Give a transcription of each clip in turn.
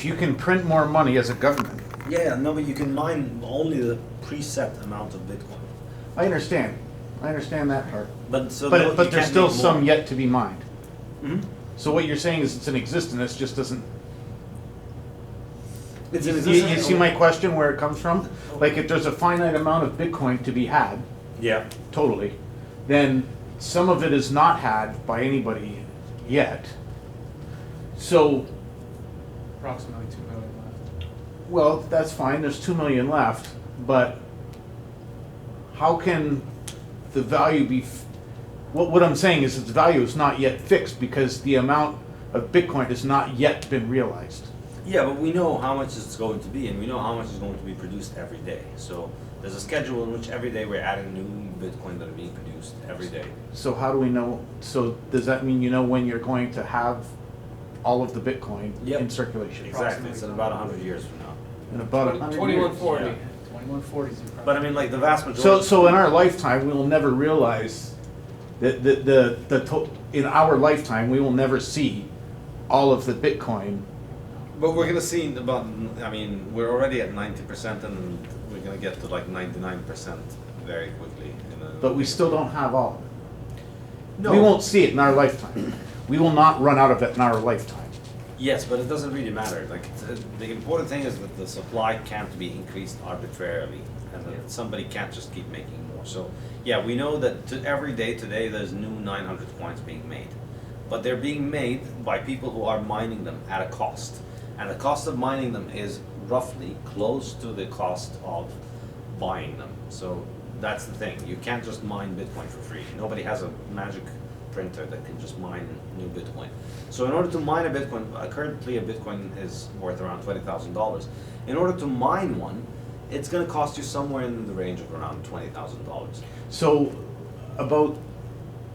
You can print more money as a government. Yeah, no, but you can mine only the preset amount of Bitcoin. I understand that part. But so But you there's can't still make some more. yet to be mined. Mhm. So what you're saying is it's in existence, it just doesn't. It's an You existence. see my question where it comes from? Like if there's a finite amount of Bitcoin to be had, Yeah. totally, then some of it is not had by anybody yet. So, Approximately 2 million left. well, that's fine, there's 2 million left, but how can the value be, what I'm saying is its value is not yet fixed because the amount of Bitcoin has not yet been realized. Yeah, but we know how much it's going to be, and we know how much is going to be produced every day. So there's a schedule in which every day we're adding new Bitcoin that are being produced every day. So how do we know, so does that mean you know when you're going to have all of the Bitcoin Yep. in circulation? Exactly. It's in about 100 years from now. In about 100 years? 2140. Yeah. 2140 is the But I mean, like the vast majority. So in our lifetime, we will never realize that in our lifetime, we will never see all of the Bitcoin. But we're gonna see about. I mean, we're already at 90%, and we're gonna get to like 99% very quickly. But we still don't have all of it. No. We won't see it in our lifetime. We will not run out of it in our lifetime. Yes, but it doesn't really matter. Like the important thing is that the supply can't be increased arbitrarily, and that somebody can't just keep making more. So yeah, we know that every day today there's new 900 coins being made, but they're being made by people who are mining them at a cost, and the cost of mining them is roughly close to the cost of buying them. So that's the thing. You can't just mine Bitcoin for free. Nobody has a magic printer that can just mine new Bitcoin. So in order to mine a Bitcoin, currently a Bitcoin is worth around $20,000. In order to mine one, it's going to cost you somewhere in the range of around $20,000. So about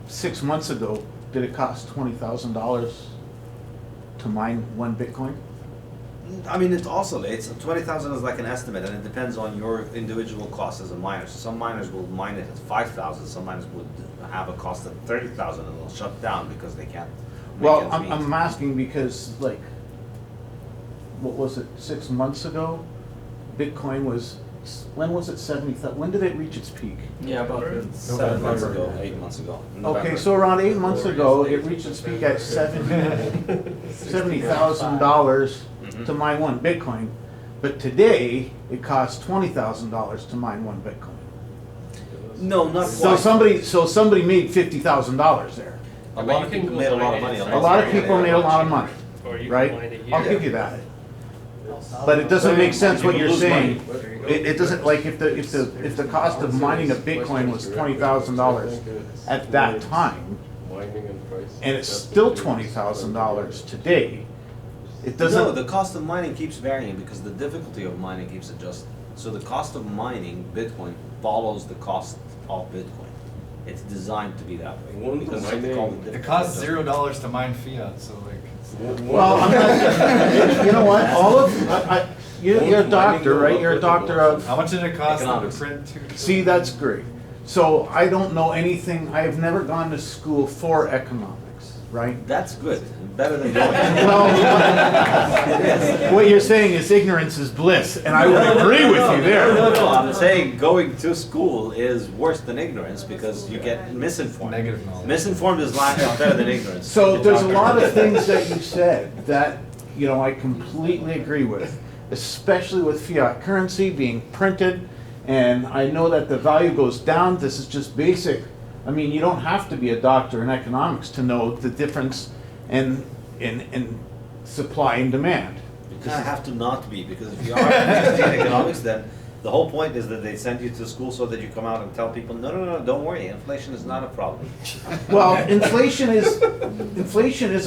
6 months ago, did it cost $20,000 to mine one Bitcoin? I mean, it's oscillates. 20,000 is like an estimate, and it depends on your individual cost as a miner. So some miners will mine it at 5,000. Some miners would have a cost at 30,000, and they'll shut down because they can't. Make Well, ends meet. I'm asking because, like, what was it, 6 months ago? Bitcoin was, when was it 70,000? When did it reach its peak? Yeah, about 7 months ago, 8 months ago. Okay, November. so around 8 months ago, it reached its peak at $70,000 to mine one Bitcoin. But today, it costs $20,000 to mine one Bitcoin. No, not quite. So somebody made $50,000 there. A lot of people made a lot of money. A lot of people made a lot of money, Or you right? can mine it I'll here. give you that. But it doesn't make sense what you're saying. It doesn't, like, if the cost of mining a Bitcoin was $20,000 at that time, and it's still $20,000 today, it No, doesn't. the cost of mining keeps varying because the difficulty of mining keeps adjusting. So the cost of mining Bitcoin follows the cost of Bitcoin. It's designed to be that way. Because it's something called the It difficulty costs adjustment. $0 to mine fiat, so like. Well, I'm not, you know what, all of, you're a doctor, right? You're a doctor of, How much did it cost them to Economics. print two? see, that's great. So I don't know anything, I have never gone to school for economics, right? That's good. Better than going. Well, what you're saying is ignorance is bliss, and I would agree with you No, there. I'm saying going to school is worse than ignorance because you get misinformed. Negative knowledge. Misinformed is better than ignorance. So there's a lot of things that you said that, you know, I completely agree with, especially with fiat currency being printed, and I know that the value goes down. This is just basic. I mean, you don't have to be a doctor in economics to know the difference in supply and demand. You kind of have to not be, because if you are interested in economics, then the whole point is that they send you to school so that you come out and tell people, no, don't worry, inflation is not a problem. Well, inflation is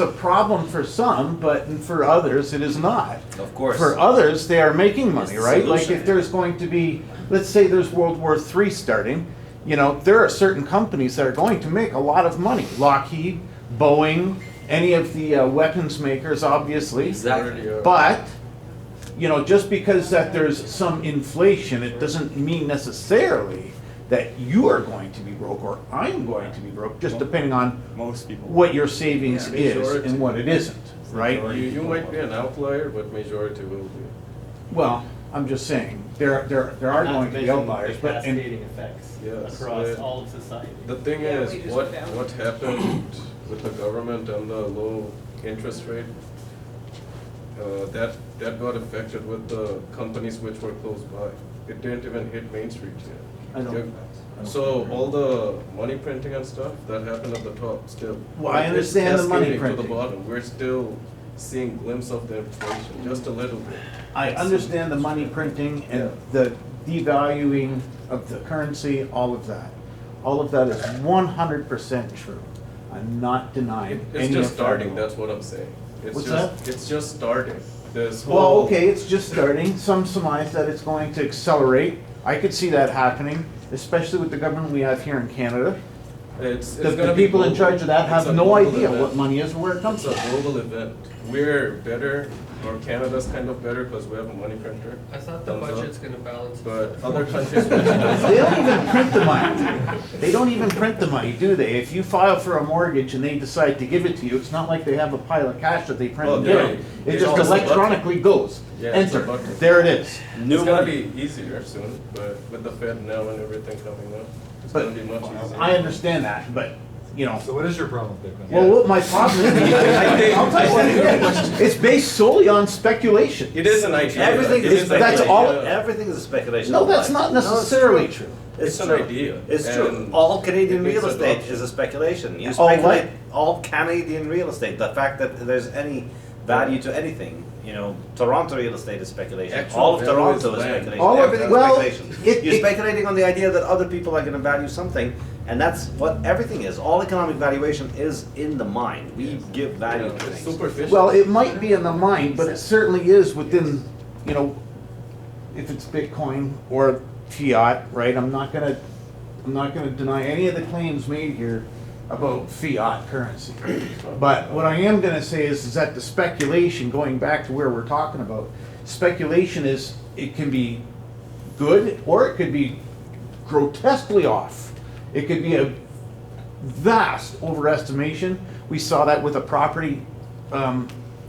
a problem for some, but for others it is not. Of course. For others, they are making money, It's the right? Like solution. if there's going to be, let's say there's World War III starting, you know, there are certain companies that are going to make a lot of money. Lockheed, Boeing, any of the weapons makers, obviously. Exactly. But, you know, just because that there's some inflation, it doesn't mean necessarily that you are going to be broke or I'm going to be broke, just depending on Most people. what your savings Yeah, is majority. and what it isn't, right? You might be an outlier, but majority will be. Well, I'm just saying, there are going to be outliers, but, and, Cascading effects Yes, across but all of society. The thing Yeah, is, wages what go down. what happened with the government and the low interest rate, that got affected with the companies which were close by. It didn't even hit Main Street yet. I don't- Yeah. So all the money printing and stuff, that happened at the top still. Well, I It's understand the money cascading to the printing. bottom. We're still seeing glimpse of the inflation, just a little bit. I understand the money printing and the devaluing of the currency, all of that. All of that is 100% true. I'm not denying any It's of just that. starting, that's what I'm saying. It's What's just, that? it's just starting. This whole. Well, okay, it's just starting. Some surmise that it's going to accelerate. I could see that happening, especially with the government we have here in Canada. It's The gonna be people in global. charge of that It's have a no global idea event. what money is or where it comes It's from. a global event. We're better, or Canada's kind of better because we have a money printer. I thought the Thumbs up. budget's gonna balance. But other countries. They don't even print the money. They don't even print the money, do they? If you file for a mortgage and they decide to give it to you, it's not like they have a pile of cash that they print and give Well, it. they- It it's just just a button. electronically goes. Yeah, it's a Enter. button. There it is. New It's gonna money. be easier soon, but with the Fed now and everything coming up, it's But gonna be much easier. I understand that, but, you know. So what is your problem with Bitcoin? Well, what my problem is, I'll tell you what it is. It's based solely on speculation. It is an idea. Everything It is is an that's idea. all- Everything is a speculation. No, of that's life. not No, it's necessarily true. true. It's an true. idea, It's true. and All Canadian it needs real estate adoption. is a speculation. You All what? speculate all Canadian real estate. The fact that there's any value to anything, Toronto real estate is speculation. Actual All of value Toronto is is land. speculation. All of- Everything's well, speculation. You're speculating on the idea that other people are going to value something, and that's what everything is. All economic valuation is in the mind. We give value Yeah, to it's things. superficial. Well, it might be in the mind, but it certainly is within, if it's Bitcoin or fiat, right? I'm not gonna deny any of the claims made here about fiat currency. But what I am gonna say is that the speculation, going back to where we're talking about, speculation it can be good or it could be grotesquely off. It could be a vast overestimation. We saw that with a property,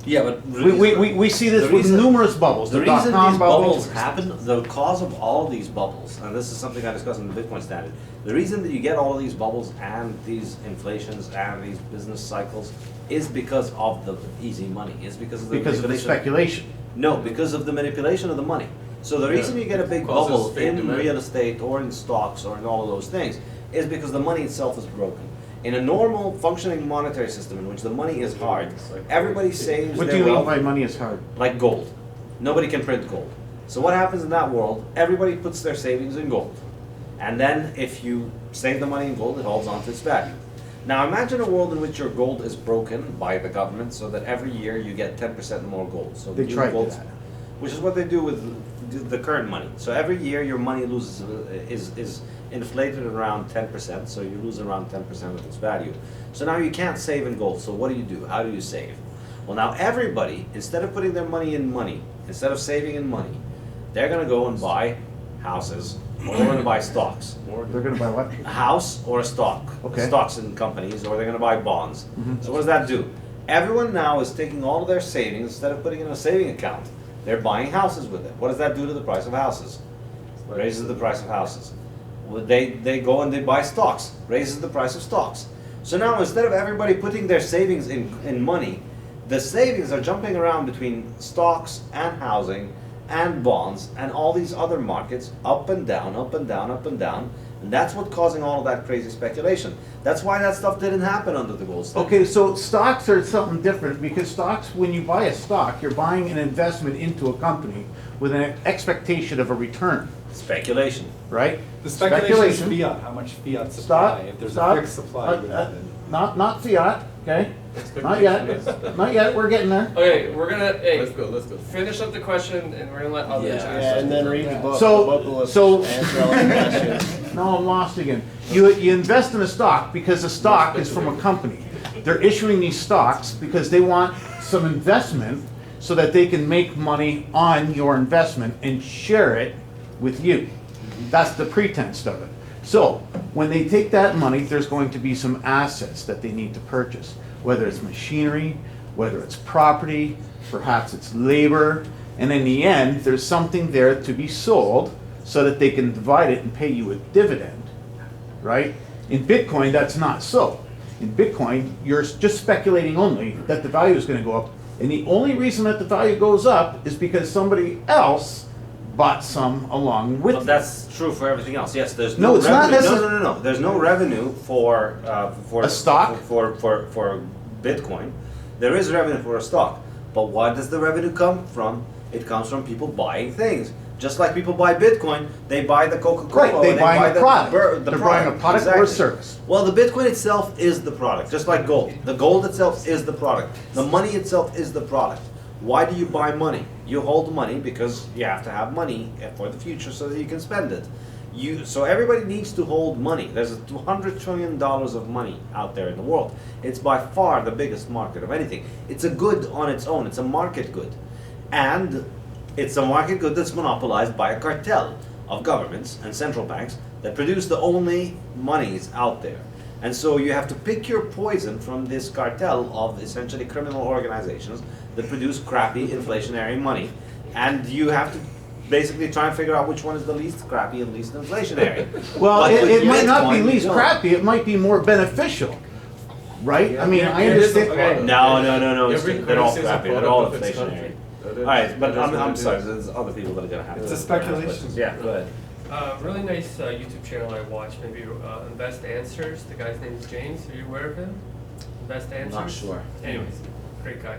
Yeah, but we see this the with reason- numerous bubbles. The The reason dot-com these bubble. bubbles happen, the cause of all of these bubbles, and this is something I discussed in the Bitcoin standard, the reason that you get all of these bubbles and these inflations and these business cycles is because of the easy money. It's because of the Because of the manipulation. speculation. No, because of the manipulation of the money. So the reason you get a big Causes bubble fake in demand. real estate or in stocks or in all of those things is because the money itself is broken. In a normal functioning monetary system in which the money is hard, everybody saves What do their you mean wealth by money is hard? like gold. Nobody can print gold. So what happens in that world? Everybody puts their savings in gold. And then if you save the money in gold, it holds on to its value. Now imagine a world in which your gold is broken by the government so that every year you get 10% more gold. So They the tried gold's- that. Which is what they do with the current money. So every year your money loses is inflated around 10%, so you lose around 10% of its value. So now you can't save in gold. So what do? How do you save? Well, now everybody, instead of putting their money in money, instead of saving in money, they're going to go and buy houses or they're going to buy stocks. They're gonna buy what? A house or a stock. Okay. Stocks in companies, or they're going to buy bonds. Mhm. So what does that do? Everyone now is taking all of their savings, instead of putting it in a saving account, they're buying houses with it. What does that do to the price of houses? Raises the price of houses. Well, they go and they buy stocks, raises the price of stocks. So now instead of everybody putting their savings in money, the savings are jumping around between stocks and housing and bonds and all these other markets, up and down, up and down, up and down. And that's what's causing all of that crazy speculation. That's why that stuff didn't happen under the gold standard. Okay, so stocks are something different because stocks, when you buy a stock, you're buying an investment into a company with an expectation of a return, Speculation. right? The speculation is fiat, how much fiat supply. Stop. If there's stop. a fixed supply, you have it. Not fiat, okay? Not yet, not yet, we're getting there. Okay, we're gonna, Let's go, let's go. finish up the question and we're gonna let others Yeah, answer. and then read the book. So- The book will so- answer all the questions. No, I'm lost again. You invest in a stock because a stock is from a company. They're issuing these stocks because they want some investment so that they can make money on your investment and share it with you. That's the pretense of it. So, when they take that money, there's going to be some assets that they need to purchase, whether it's machinery, whether it's property, perhaps it's labor, and in the end, there's something there to be sold so that they can divide it and pay you a dividend, right? In Bitcoin, that's not so. In Bitcoin, you're just speculating only that the value is going to go up, and the only reason that the value goes up is because somebody else bought some along with Well, it. that's true for everything else. Yes, there's No, no, it's not revenue. necess- No. There's no revenue for A stock? for Bitcoin. There is revenue for a stock, but what does the revenue come from? It comes from people buying things. Just like people buy Bitcoin, they buy the Coca-Cola. Right, they're and buying buy a product. the They're buying a product or a exactly. service. Well, the Bitcoin itself is the product, just like gold. The gold itself is the product. The money itself is the product. Why do you buy money? You hold money because you have to have money for the future so that you can spend it. So everybody needs to hold money. There's $200 trillion of money out there in the world. It's by far the biggest market of anything. It's a good on its own. It's a market good. And it's a market good that's monopolized by a cartel of governments and central banks that produce the only monies out there. And so you have to pick your poison from this cartel of essentially criminal organizations that produce crappy inflationary money. And you have to basically try and figure out which one is the least crappy and least inflationary. Well, But with it might not be Bitcoin, you least don't. crappy, it might be more beneficial, right? I mean, I It is a understand. product. No. Every They're all currency is a crappy. They're all product of its inflationary. country. That is- All right, but that is what I'm it sorry. is. There's other people that are gonna have It's to a speculation. ask questions. Yeah, go ahead. Really nice YouTube channel I watch, maybe Invest Answers. The guy's name is James. Are you aware of him? Invest Answers? Not sure. Anyways, great guy.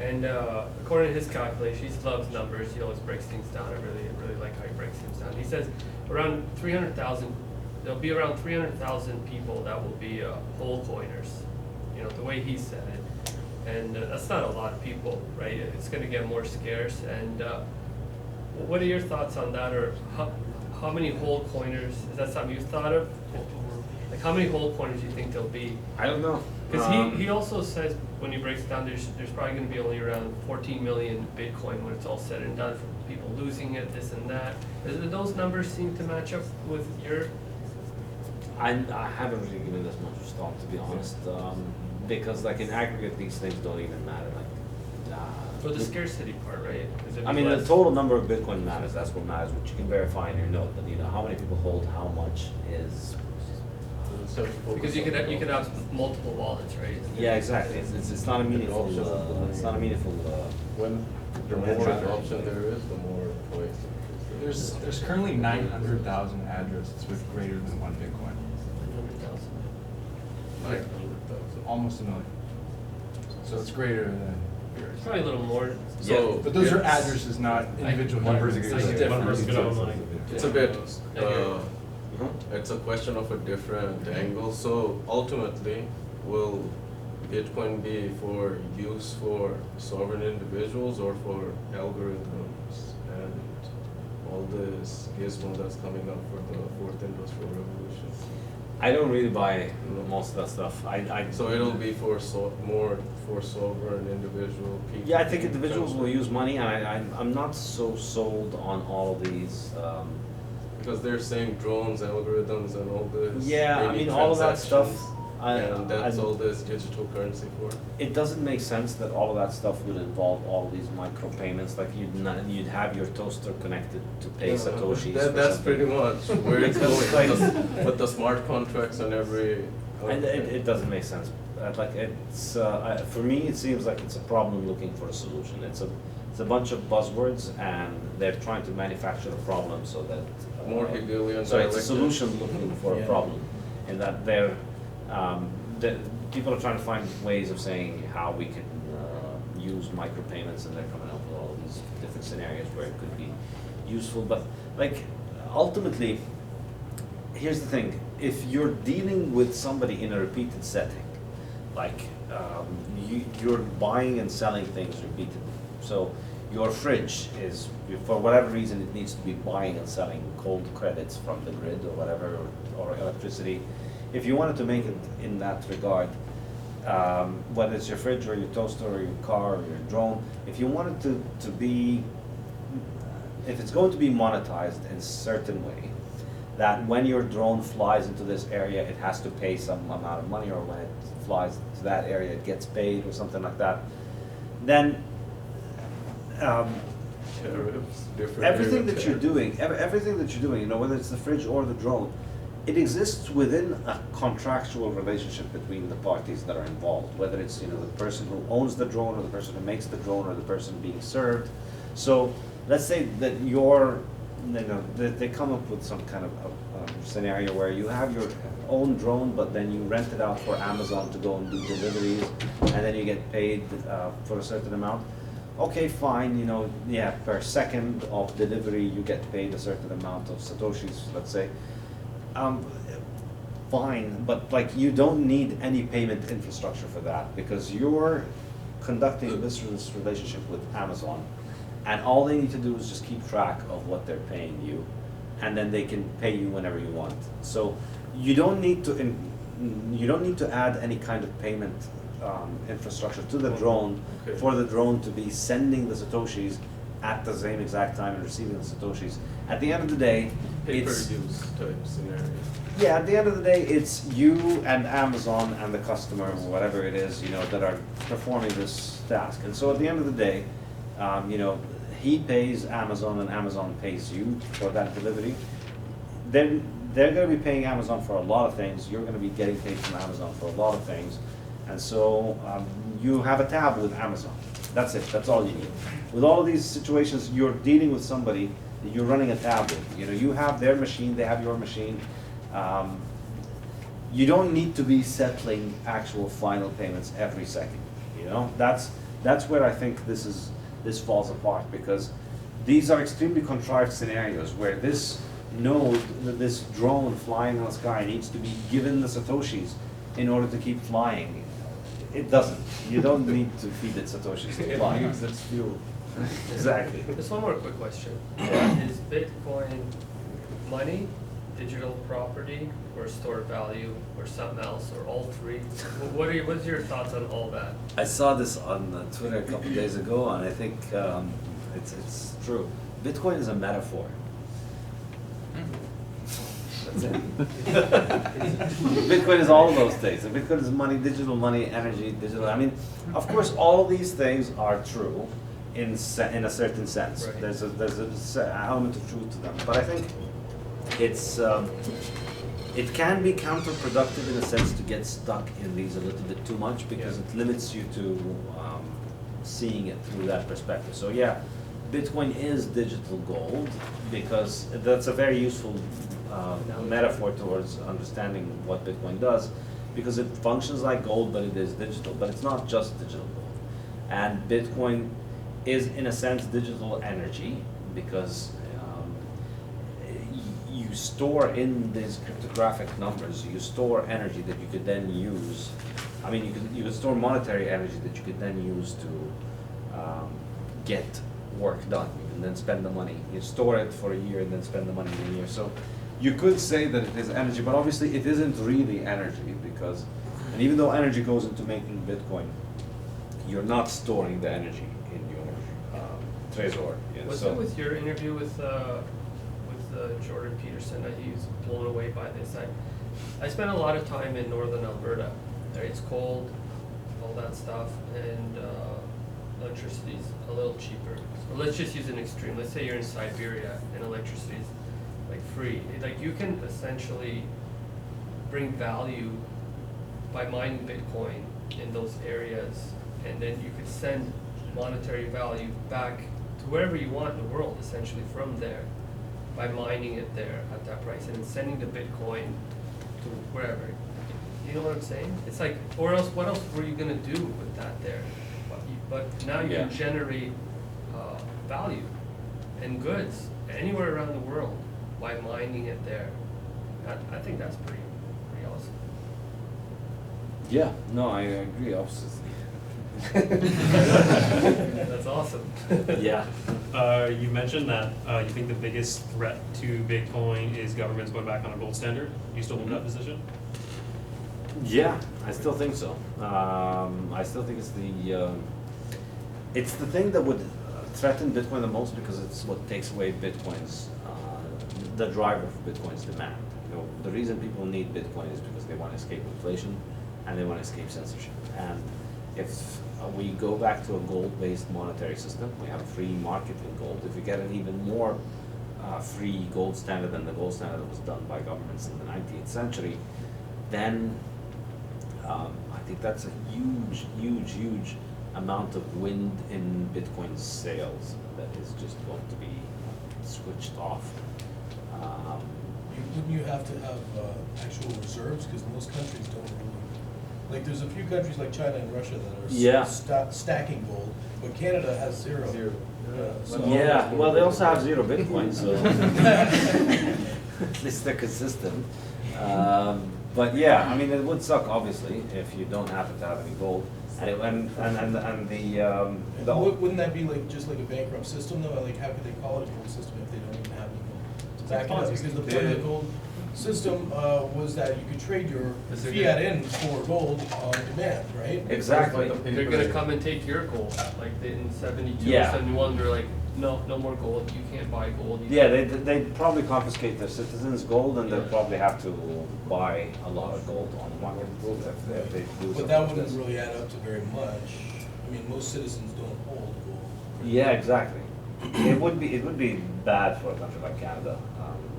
And according to his calculations, he loves numbers. He always breaks things down. I really like how he breaks things down. He says around 300,000, there'll be around 300,000 people that will be whole coiners. You know, the way he said it. And that's not a lot of people, right? It's going to get more scarce. And what are your thoughts on that? Or how many whole coiners, is that something you've thought of? Like how many whole coiners do you think there'll be? I don't know. Because he also says, when he breaks it down, there's probably going to be only around 14 million Bitcoin when it's all said and done, from people losing it, this and that. Do those numbers seem to match up with your? I haven't really given this much thought, to be honest, because like in aggregate, these things don't even matter. Like, For the scarcity part, right? 'Cause it'd I be mean, the less- total number of Bitcoin matters. That's what matters, which you can verify in your note. But you know, how many people hold how much is. Because you could have multiple wallets, right? Yeah, exactly. It's not a meaningful. It's not a meaningful. When the more adoption there is, the more choice. There's currently 900,000 addresses with greater than 1 Bitcoin. 100,000. Almost a million. So it's greater than yours. Probably a little more. So, But those are it's- addresses, not individual One numbers. person- It's I get different. one person It's- online. It's a bit, I hear you. it's a question of a different angle. So ultimately, will Bitcoin be for use for sovereign individuals or for algorithms and all this gizmo that's coming up for the fourth industrial revolution? I don't really buy most of that stuff. So it'll be for more for sovereign individual people. Yeah, I think individuals will use money, and I'm not so sold on all of these. Because they're saying drones, algorithms, and all this. Yeah, I they need mean, all of that stuff. transactions, and that's all this digital currency for. It doesn't make sense that all of that stuff would involve all of these micropayments. Like you'd have your toaster connected to pay satoshis. for That's something. pretty much where it's Because, going. like- With the smart contracts and every. And it doesn't make sense. Like it's for me, it seems like it's a problem looking for a solution. It's a bunch of buzzwords, and they're trying to manufacture a problem so that More Hegelian So it's a dialectic. solution looking for a problem, in that they're the people are trying to find ways of saying how we can use micropayments, and they're coming up with all these different scenarios where it could be useful. But like ultimately, here's the thing: if you're dealing with somebody in a repeated setting, like you're buying and selling things repeatedly, so your fridge is, for whatever reason, it needs to be buying and selling cold credits from the grid or whatever, or electricity. If you wanted to make it in that regard, whether it's your fridge or your toaster or your car or your drone, if you wanted to be, if it's going to be monetized in a certain way, that when your drone flies into this area, it has to pay some amount of money, or when it flies to that area, it gets paid, or something like that, then Tariffs, different. everything area that you're tariffs. doing, everything that you're doing, you know, whether it's the fridge or the drone, it exists within a contractual relationship between the parties that are involved, whether it's, you know, the person who owns the drone, or the person who makes the drone, or the person being served. So let's say that they come up with some kind of scenario where you have your own drone, but then you rent it out for Amazon to go and do deliveries, and then you get paid for a certain amount. Okay, fine, you know, yeah, per second of delivery, you get paid a certain amount of Satoshis, let's say. Fine, but like, you don't need any payment infrastructure for that, because you're conducting a business relationship with Amazon, and all they need to do is just keep track of what they're paying you, and then they can pay you whenever you want. So you don't need to add any kind of payment infrastructure to the drone Okay. for the drone to be sending the Satoshis at the same exact time and receiving the Satoshis. At the end of the day, Pay per it's use type scenario. yeah, at the end of the day, it's you and Amazon and the customer, or whatever it is, you know, that are performing this task. And so at the end of the day, you know, he pays Amazon and Amazon pays you for that delivery. Then they're gonna be paying Amazon for a lot of things, you're gonna be getting paid from Amazon for a lot of things. And so you have a tab with Amazon. That's it, that's all you need. With all of these situations, you're dealing with somebody that you're running a tab with. You know, you have their machine, they have your machine. You don't need to be settling actual final payments every second. You know, that's where I think this falls apart, because these are extremely contrived scenarios where this node, this drone flying in the sky, needs to be given the Satoshis in order to keep flying. It doesn't. You don't need to feed it Satoshis to fly. It needs its fuel. Exactly. Just one more quick question. Is Bitcoin money, digital property, or stored value, or something else, or all three? What's your thoughts on all that? I saw this on Twitter a couple days ago, and I think it's true. Bitcoin is a metaphor. That's it. Bitcoin is all of those things. Bitcoin is money, digital money, energy, digital. I mean, of course, all of these things are true in a certain sense. Right. There's a element of truth to them, but I think it's it can be counterproductive in a sense to get stuck in these a little bit too much, because it limits you to seeing it through that perspective. So yeah, Bitcoin is digital gold, because that's a very useful metaphor towards understanding what Bitcoin does, because it functions like gold, but it is digital. But it's not just digital gold. And Bitcoin is, in a sense, digital energy, because you store in these cryptographic numbers, you store energy that you could then use. I mean, you could store monetary energy that you could then use to get work done. You can then spend the money. You store it for a year and then spend the money in a year. So you could say that it is energy, but obviously it isn't really energy, because, and even though energy goes into making Bitcoin, you're not storing the energy in your trezor. You know, Was so it with your interview with Jordan Peterson that he was blown away by this? I spent a lot of time in northern Alberta. There it's cold, all that stuff, and electricity's a little cheaper. So let's just use an extreme. Let's say you're in Siberia and electricity's like free. Like, you can essentially bring value by mining Bitcoin in those areas, and then you could send monetary value back to wherever you want in the world, essentially, from there, by mining it there at that price, and then sending the Bitcoin to wherever. You know what I'm saying? It's like, or else, what else were you gonna do with that there? But now you Yeah. can generate value and goods anywhere around the world by mining it there. I think that's pretty awesome. yeah, no, I agree. Obviously. That's awesome. Yeah. You mentioned that you think the biggest threat to Bitcoin is governments going back on a gold standard. Do you still hold that position? Yeah, I still think so. I still think it's the thing that would threaten Bitcoin the most, because it's what takes away Bitcoin's the driver for Bitcoin is demand. You know, the reason people need Bitcoin is because they want to escape inflation and they want to escape censorship. And if we go back to a gold-based monetary system, we have a free market in gold. If we get an even more free gold standard than the gold standard that was done by governments in the 19th century, then I think that's a huge, huge, huge amount of wind in Bitcoin's sails that is just going to be switched off. Wouldn't you have to have actual reserves? Because most countries don't really, like there's a few countries like China and Russia that are Yeah. stacking gold, but Canada has zero. So- Yeah, well, they also have zero Bitcoin, so at least they're consistent. But yeah, I mean, it would suck obviously if you don't happen to have any gold, and the Wouldn't that be like just like a bankrupt system though? Like how could they call it a gold system if they don't even have any gold to back it up? Because the point of the gold system was that you could trade your fiat in for gold on demand, right? exactly. They're gonna come and take your gold, like in 72, Yeah. 71, they're like, no, no more gold, you can't buy gold. You Yeah, can't-" they'd probably confiscate their citizens' gold, and they'd probably have to buy a lot of gold on the market if they do something But that like wouldn't this. really add up to very much. I mean, most citizens don't hold gold. Yeah, exactly. It would be bad for a country like Canada,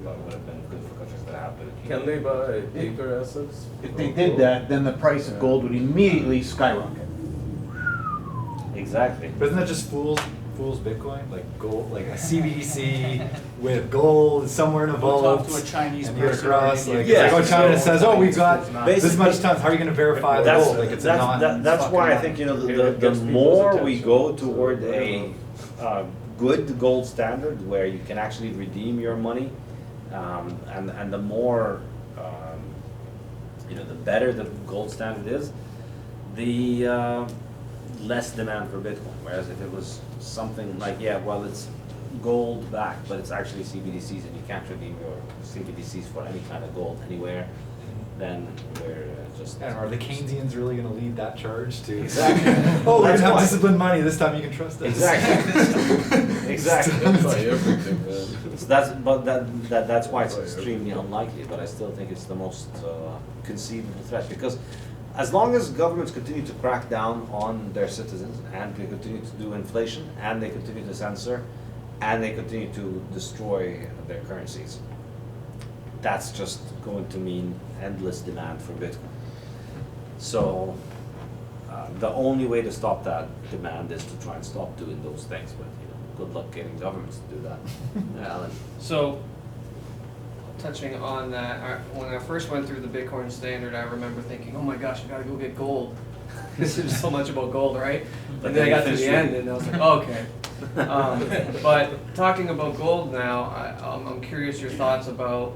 but it would have been good for countries that have it. Can they buy paper assets? If they did that, then the price of gold would immediately skyrocket. Exactly. But isn't that just fools Bitcoin? Like gold, like a CBDC with gold somewhere in a We'll vault. talk to a Chinese and you're person or across, an like, Indian Yeah. like, oh, China says, oh, we've got this Basically- much tons. How are you going to verify the That's, gold? Like it's a non. that's why I fucking think, you know, It the gets people's more we attention. go toward a good gold standard where you can actually redeem your money, and the more, you know, the better the gold standard is, the less demand for Bitcoin. Whereas if it was something like, yeah, well, it's gold backed, but it's actually CBDCs and you can't redeem your CBDCs for any kind of gold anywhere, then we're just. And are the Keynesians really going to lead that charge to? Exactly. Oh, we're going That's to have why. disciplined money. This time you can trust us. Exactly. Exactly. That's why everything, man. So that's why it's extremely unlikely, but I still think it's the most conceivable threat, because as long as governments continue to crack down on their citizens, and they continue to do inflation, and they continue to censor, and they continue to destroy their currencies, that's just going to mean endless demand for Bitcoin. So the only way to stop that demand is to try and stop doing those things, but you know, good luck getting governments to do that. Alan. So, touching on that, when I first went through the Bitcoin standard, I remember thinking, oh my gosh, I gotta go get gold. This is so much about gold, right? But And then I then got to you the finished end and I was like, oh, okay. But talking about gold now, I'm curious your thoughts about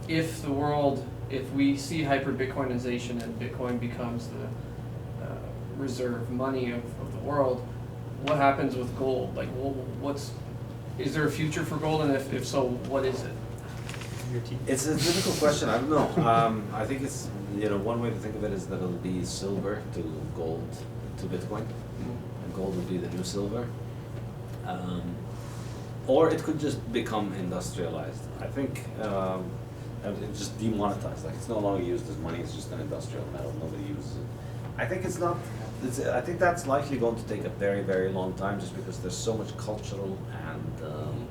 if the world, if we see hyper-Bitcoinization and Bitcoin becomes the reserve money of the world, what happens with gold? Like, is there a future for gold, and if so, what is it? It's a difficult question. I don't know. I think it's, you know, one way to think of it is that it'll be silver to gold to Bitcoin, and gold will be the new silver. Or it could just become industrialized. I think it's just demonetized. Like it's no longer used as money. It's just an industrial metal. Nobody uses it. I think it's not. I think that's likely going to take a very, very long time, just because there's so much cultural and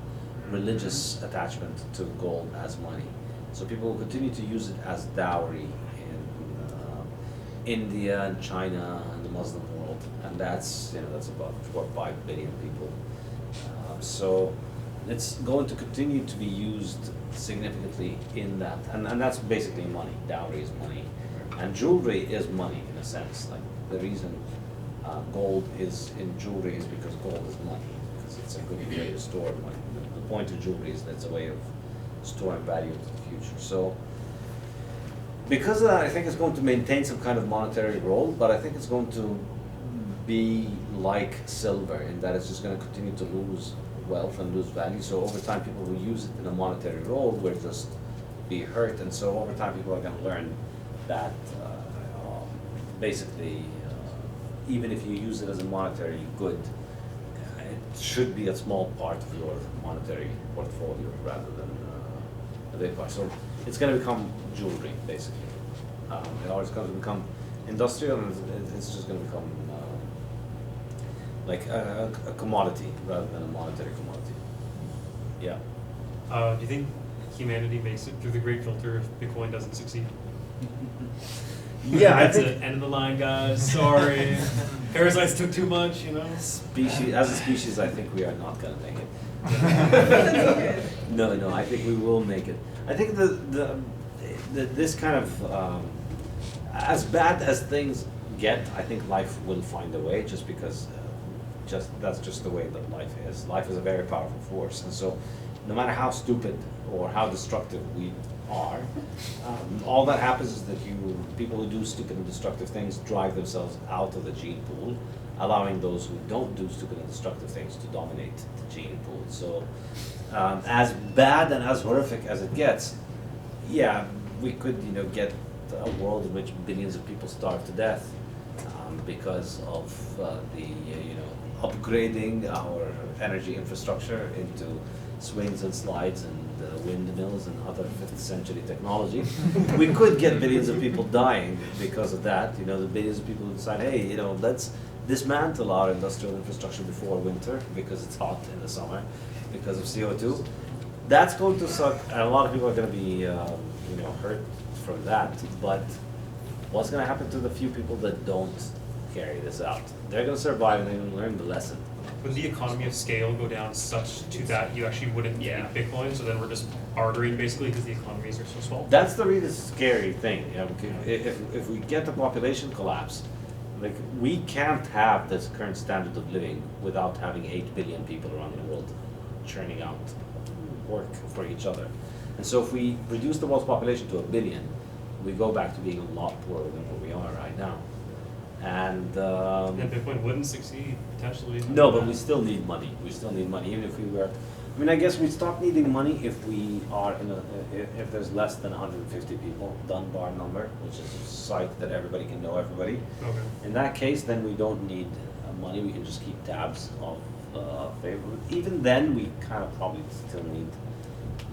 religious attachment to gold as money. So people will continue to use it as dowry in India and China and the Muslim world, and that's about 4 or 5 billion people. So it's going to continue to be used significantly in that, and that's basically money. Dowry is money, and jewelry is money in a sense. Like the reason gold is in jewelry is because gold is money, because it's a good way to store money. The point of jewelry is that it's a way of storing value into the future. So because of that, I think it's going to maintain some kind of monetary role, but I think it's going to be like silver in that it's just going to continue to lose wealth and lose value. So over time, people who use it in a monetary role will just be hurt, and so over time, people are going to learn that basically, even if you use it as a monetary good, should be a small part of your monetary portfolio rather than a big part. So it's going to become jewelry, basically. Or it's going to become industrial, and it's just going to become like a commodity rather than a monetary commodity. Yeah. Do you think humanity makes it through the great filter if Bitcoin doesn't succeed? Yeah, I That's think it. End of the line, guys. Sorry. Parasites took too much, you know? as a species, I think we are not going to make it. No, I think we will make it. I think this kind of as bad as things get, I think life will find a way, just because that's just the way that life is. Life is a very powerful force, and so no matter how stupid or how destructive we are, all that happens is that people who do stupid and destructive things drive themselves out of the gene pool, allowing those who don't do stupid and destructive things to dominate the gene pool. So as bad and as horrific as it gets, yeah, we could get a world in which billions of people starve to death because of upgrading our energy infrastructure into swings and slides and windmills and other 5th century technology. We could get billions of people dying because of that. The billions of people who decide, hey, let's dismantle our industrial infrastructure before winter because it's hot in the summer because of CO2. That's going to suck, and a lot of people are going to be hurt from that. But what's going to happen to the few people that don't carry this out? They're going to survive and they're going to learn the lesson. Would the economy of scale go down such to that you actually wouldn't need Bitcoin, so then we're just bartering basically because the economies are so small? That's the really scary thing. If we get the population collapse, like we can't have this current standard of living without having 8 billion people around the world churning out work for each other. And so if we reduce the world's population to 1 billion, we go back to being a lot poorer than what we are right now. And Bitcoin wouldn't succeed potentially. no, but we still need money. We still need money, even if we were. I mean, I guess we'd stop needing money if we are if there's less than 150 people, Dunbar number, which is a site that everybody can know everybody. Okay. In that case, then we don't need money. We can just keep tabs of favor. Even then, we kind of probably still need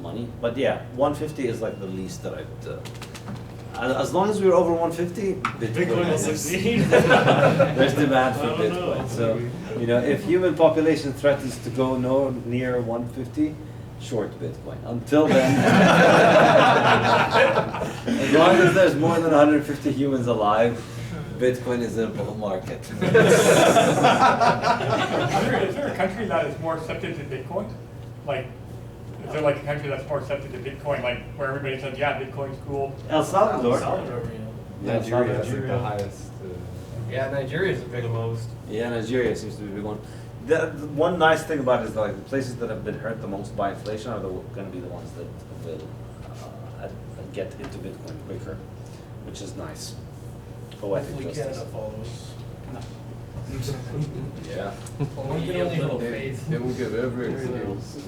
money. But yeah, 150 is like the least that I'd. As long as we're over 150, Bitcoin will succeed. There's demand for I don't Bitcoin. know. So, if human population threatens to go near 150, short Bitcoin. Until then, as long as there's more than 150 humans alive, Bitcoin is in a bull market. Is there a country that is more accepted to Bitcoin? Is there a country that's more accepted to Bitcoin, where everybody says, yeah, Bitcoin's cool? El Salvador. Nigeria is like the highest. Yeah, Nigeria is the big most. Yeah, Nigeria seems to be a big one. The one nice thing about it is the places that have been hurt the most by inflation are going to be the ones that will get into Bitcoin quicker, which is nice. Poetic Hopefully justice. Canada follows. Yeah. Only a little phase. They will give every excuse.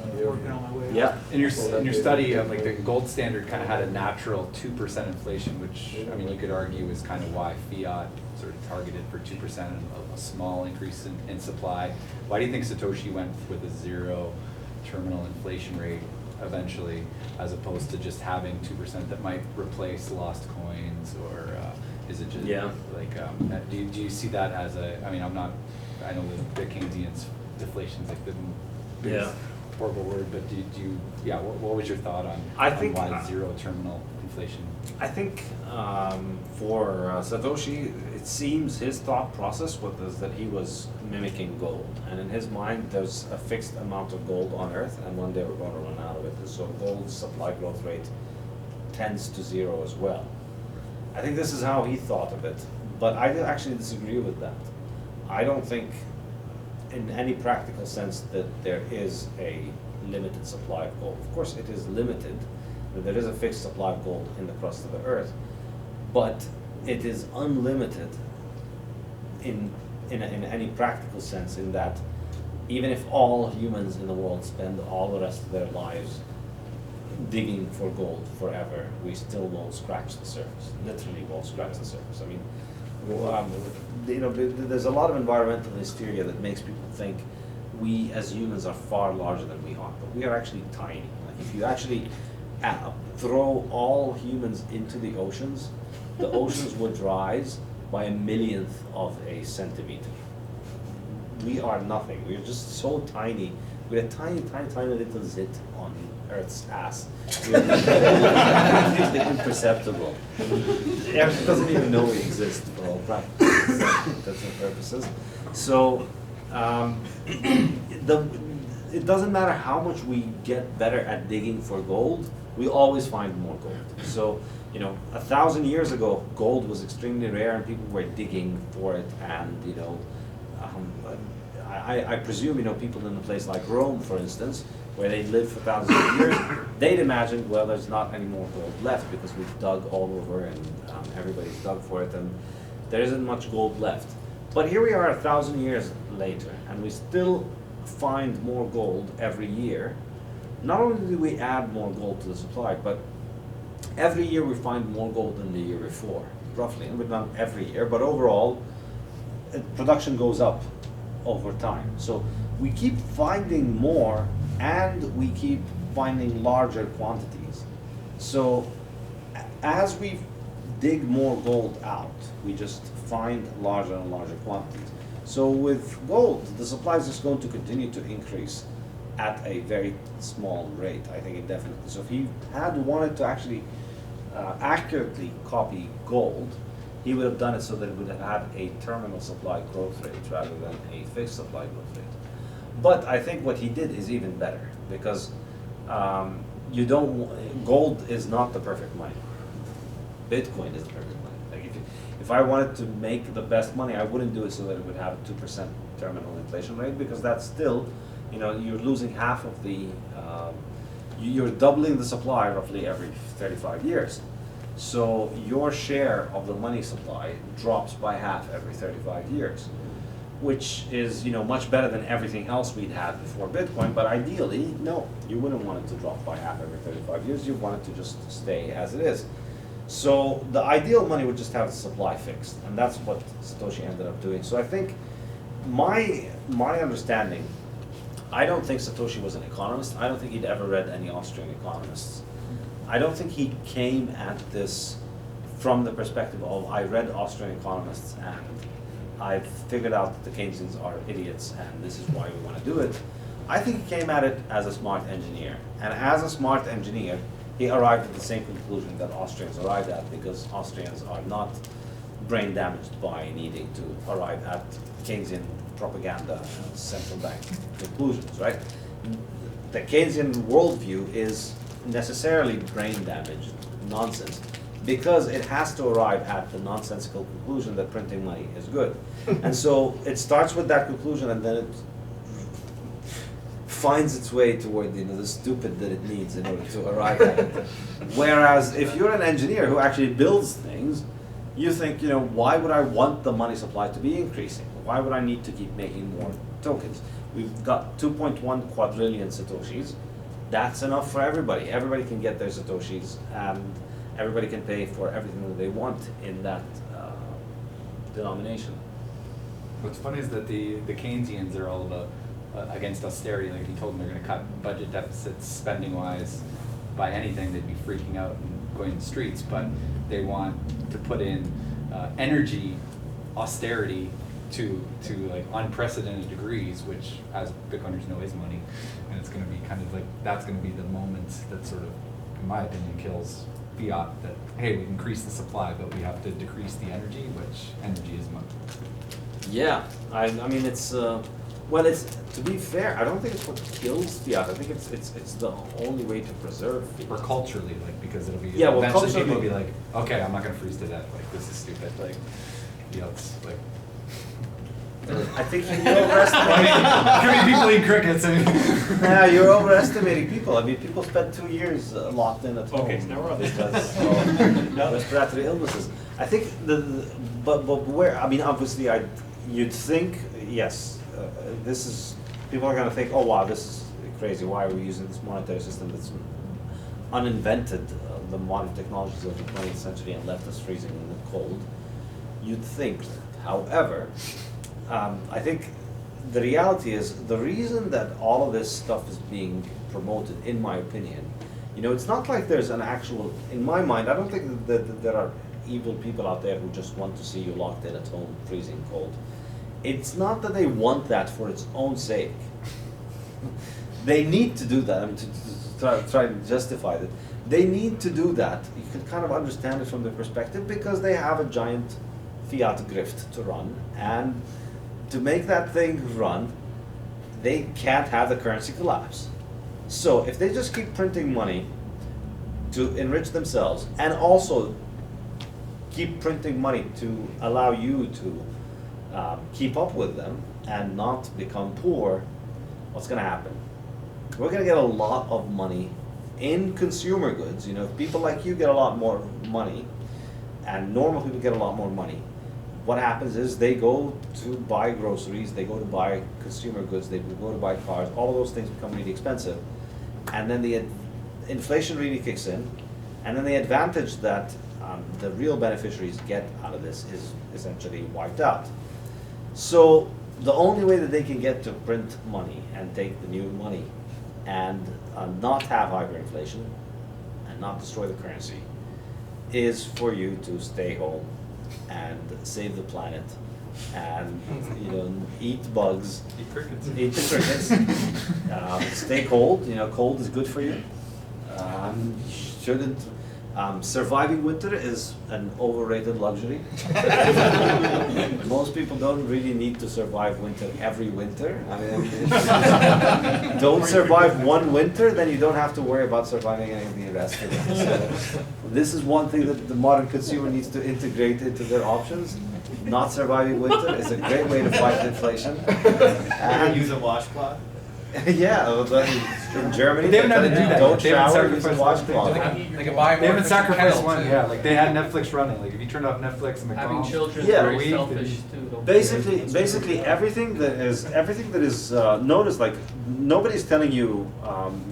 Working on my way. Yeah. In your study of the gold standard kind of had a natural 2% inflation, which you could argue is kind of why fiat sort of targeted for 2% and a small increase in supply. Why do you think Satoshi went with a 0 terminal inflation rate eventually, as opposed to just having 2% that might replace lost coins, or is it just do you see that as I know the Keynesians deflation's like the biggest horrible word, but what was your thought on why 0 terminal inflation? I think for Satoshi, it seems his thought process was that he was mimicking gold, and in his mind there's a fixed amount of gold on Earth, and one day we're going to run out of it, and so gold's supply growth rate tends to 0 as well. I think this is how he thought of it, but I actually disagree with that. I don't think in any practical sense that there is a limited supply of gold. Of course it is limited, but there is a fixed supply of gold in the crust of the earth, but it is unlimited in any practical sense, in that even if all humans in the world spend all the rest of their lives digging for gold forever, we still won't scratch the surface, literally won't scratch the surface. I mean, there's a lot of environmental hysteria that makes people think we as humans are far larger than we are, but we are actually tiny. Like if you actually throw all humans into the oceans would rise by a millionth of a centimeter. We are nothing. We're just so tiny. We're a tiny, tiny, tiny little zit on Earth's ass. We're completely imperceptible. Earth doesn't even know we exist for all practical purposes. So it doesn't matter how much we get better at digging for gold, we always find more gold. So, 1,000 years ago, gold was extremely rare and people were digging for it, and I presume, people in a place like Rome, for instance, where they lived for thousands of years, they'd imagined, well, there's not any more gold left because we've dug all over and everybody's dug for it, and there isn't much gold left. But here we are 1,000 years later, and we still find more gold every year. Not only do we add more gold to the supply, but every year we find more gold than the year before, roughly. And not every year, but overall, production goes up over time. So we keep finding more, and we keep finding larger quantities. So as we dig more gold out, we just find larger and larger quantities. So with gold, the supply is just going to continue to increase at a very small rate, I think indefinitely. So if he had wanted to actually accurately copy gold, he would have done it so that it would have had a terminal supply growth rate rather than a fixed supply growth rate. But I think what he did is even better, because gold is not the perfect money. Bitcoin is the perfect money. Like if I wanted to make the best money, I wouldn't do it so that it would have a 2% terminal inflation rate, because that's still, you're losing half of the, you're doubling the supply roughly every 35 years. So your share of the money supply drops by half every 35 years, which is, much better than everything else we'd had before Bitcoin. But ideally, no, you wouldn't want it to drop by half every 35 years. You want it to just stay as it is. So the ideal money would just have the supply fixed, and that's what Satoshi ended up doing. So I think my understanding, I don't think Satoshi was an economist. I don't think he'd ever read any Austrian economists. I don't think he came at this from the perspective of, I read Austrian economists and I've figured out that the Keynesians are idiots and this is why we want to do it. I think he came at it as a smart engineer. And as a smart engineer, he arrived at the same conclusion that Austrians arrived at, because Austrians are not brain damaged by needing to arrive at Keynesian propaganda and central bank conclusions, right? The Keynesian worldview is necessarily brain damaged nonsense, because it has to arrive at the nonsensical conclusion that printing money is good. And so it starts with that conclusion, and then it finds its way toward the stupid that it needs in order to arrive at it. Whereas if you're an engineer who actually builds things, you think, why would I want the money supply to be increasing? Why would I need to keep making more tokens? We've got 2.1 quadrillion Satoshis. That's enough for everybody. Everybody can get their Satoshis, and everybody can pay for everything that they want in that denomination. What's funny is that the Keynesians are all about against austerity. Like, if you told them they're going to cut budget deficits spending-wise by anything, they'd be freaking out and going in the streets. But they want to put in energy austerity to like unprecedented degrees, which, as Bitcoiners know, is money, and it's going to be kind of like, that's going to be the moment that sort of, in my opinion, kills fiat. That, hey, we increase the supply, but we have to decrease the energy, which energy is money. Yeah, I mean it's well, it's, to be fair, I don't think it's what kills fiat. I think it's the only way to preserve fiat. Or culturally, like, because it'll be, yeah, well, eventually culturally, people will be like, okay, I'm not going to freeze to death. Like, this is stupid. Like, it's like. I think you're overestimating. Could be people eat crickets. Yeah, you're overestimating people. I mean, people spend 2 years locked in at home. Okay, so now we're on this. Because of respiratory illnesses. I think but where, I mean, obviously, you'd think, yes, this is, people are going to think, oh wow, this is crazy. Why are we using this monetary system that's uninvented the modern technologies of the 20th century and left us freezing in the cold? You'd think that. However, I think the reality is, the reason that all of this stuff is being promoted, in my opinion, you know, it's not like there's an actual, in my mind, I don't think that there are evil people out there who just want to see you locked in at home, freezing cold. It's not that they want that for its own sake. They need to do that, I mean, to try to justify it. They need to do that. You can kind of understand it from their perspective because they have a giant fiat grift to run, and to make that thing run, they can't have the currency collapse. So if they just keep printing money to enrich themselves, and also keep printing money to allow you to keep up with them and not become poor, what's going to happen? We're going to get a lot of money in consumer goods. You know, if people like you get a lot more money, and normal people get a lot more money, what happens is they go to buy groceries, they go to buy consumer goods, they go to buy cars, all of those things become really expensive. And then the inflation really kicks in, and then the advantage that the real beneficiaries get out of this is essentially wiped out. So the only way that they can get to print money and take the new money and not have hyperinflation and not destroy the currency is for you to stay home and save the planet and, you know, eat bugs, Eat crickets. eat the crickets, stay cold. You know, cold is good for you. Shouldn't surviving winter is an overrated luxury. Most people don't really need to survive winter every winter. I mean, don't survive one winter, then you don't have to worry about surviving any of the rest of them. So, this is one thing that the modern consumer needs to integrate into their options. Not surviving winter is a great way to fight inflation. And Use a washcloth? yeah, but in Germany, They haven't had to do that. don't They haven't shower, use a sacrificed washcloth. They can buy They more haven't efficient sacrificed kettle, one, too. yeah, like they had Netflix running, like if you turned off Netflix and Having McDonald's. children Yeah. is very Week, selfish too. don't Basically, everything that is noticed, like nobody's telling you,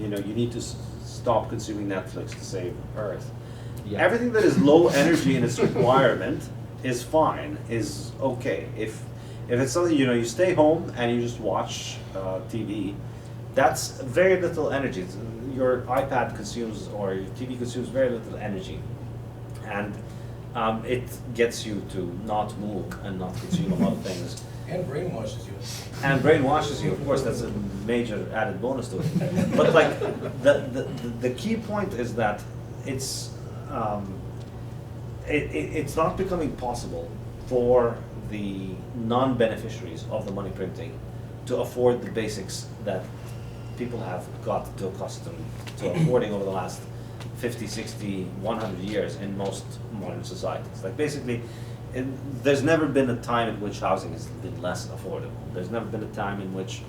you know, you need to stop consuming Netflix to save Earth. Yeah. Everything that is low energy in its requirement is fine, is okay. If it's something, you know, you stay home and you just watch TV, that's very little energy. Your iPad consumes or your TV consumes very little energy, and it gets you to not move and not consume a lot of things. And brainwashes you. And brainwashes you, of course, that's a major added bonus to it. But like, the key point is that it's it's not becoming possible for the non-beneficiaries of the money printing to afford the basics that people have got to accustomed to affording over the last 50, 60, 100 years in most modern societies. Like basically, there's never been a time in which housing has been less affordable. There's never been a time in which,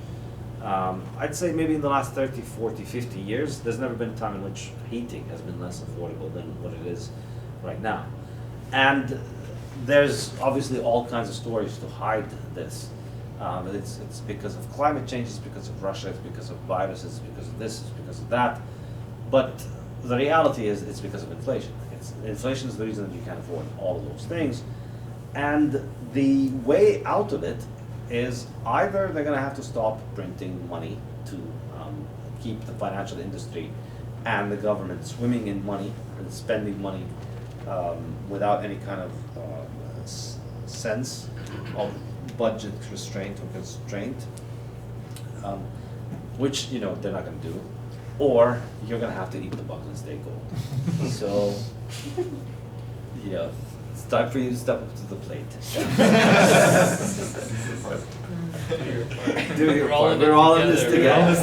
I'd say maybe in the last 30, 40, 50 years, there's never been a time in which heating has been less affordable than what it is right now. And there's obviously all kinds of stories to hide this. It's because of climate change, it's because of Russia, it's because of viruses, it's because of this, it's because of that. But the reality is it's because of inflation. Inflation is the reason that you can't afford all of those things. And the way out of it is either they're going to have to stop printing money to keep the financial industry and the government swimming in money and spending money without any kind of sense of budget restraint or constraint, which, you know, they're not going to do, or you're going to have to eat the bugs and stay cold. So, you know, it's time for you to step up to the plate. Do your part. We're all in this together.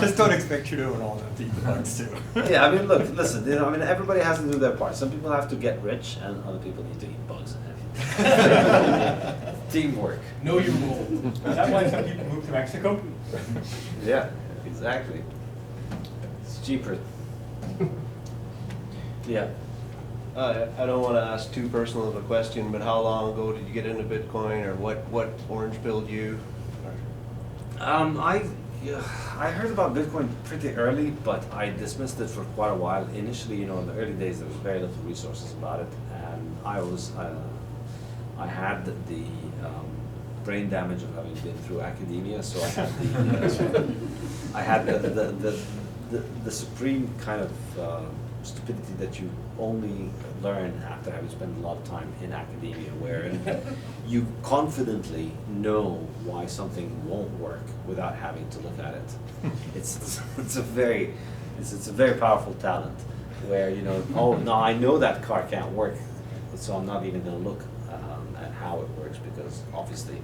Just don't expect you to do it all to eat the bugs too. Yeah, I mean, look, listen, you know, I mean, everybody has to do their part. Some people have to get rich, and other people need to eat bugs. Teamwork. Know your role. Is that why some people move to Mexico? Yeah, exactly. It's cheaper. Yeah. I don't want to ask too personal of a question, but how long ago did you get into Bitcoin, or what orange pilled you? I heard about Bitcoin pretty early, but I dismissed it for quite a while. Initially, you know, in the early days, there was very little resources about it, and I had the brain damage of having been through academia, so I had the supreme kind of stupidity that you only learn after having spent a lot of time in academia, where you confidently know why something won't work without having to look at it. It's a very powerful talent, where oh no, I know that car can't work, so I'm not even going to look at how it works, because obviously,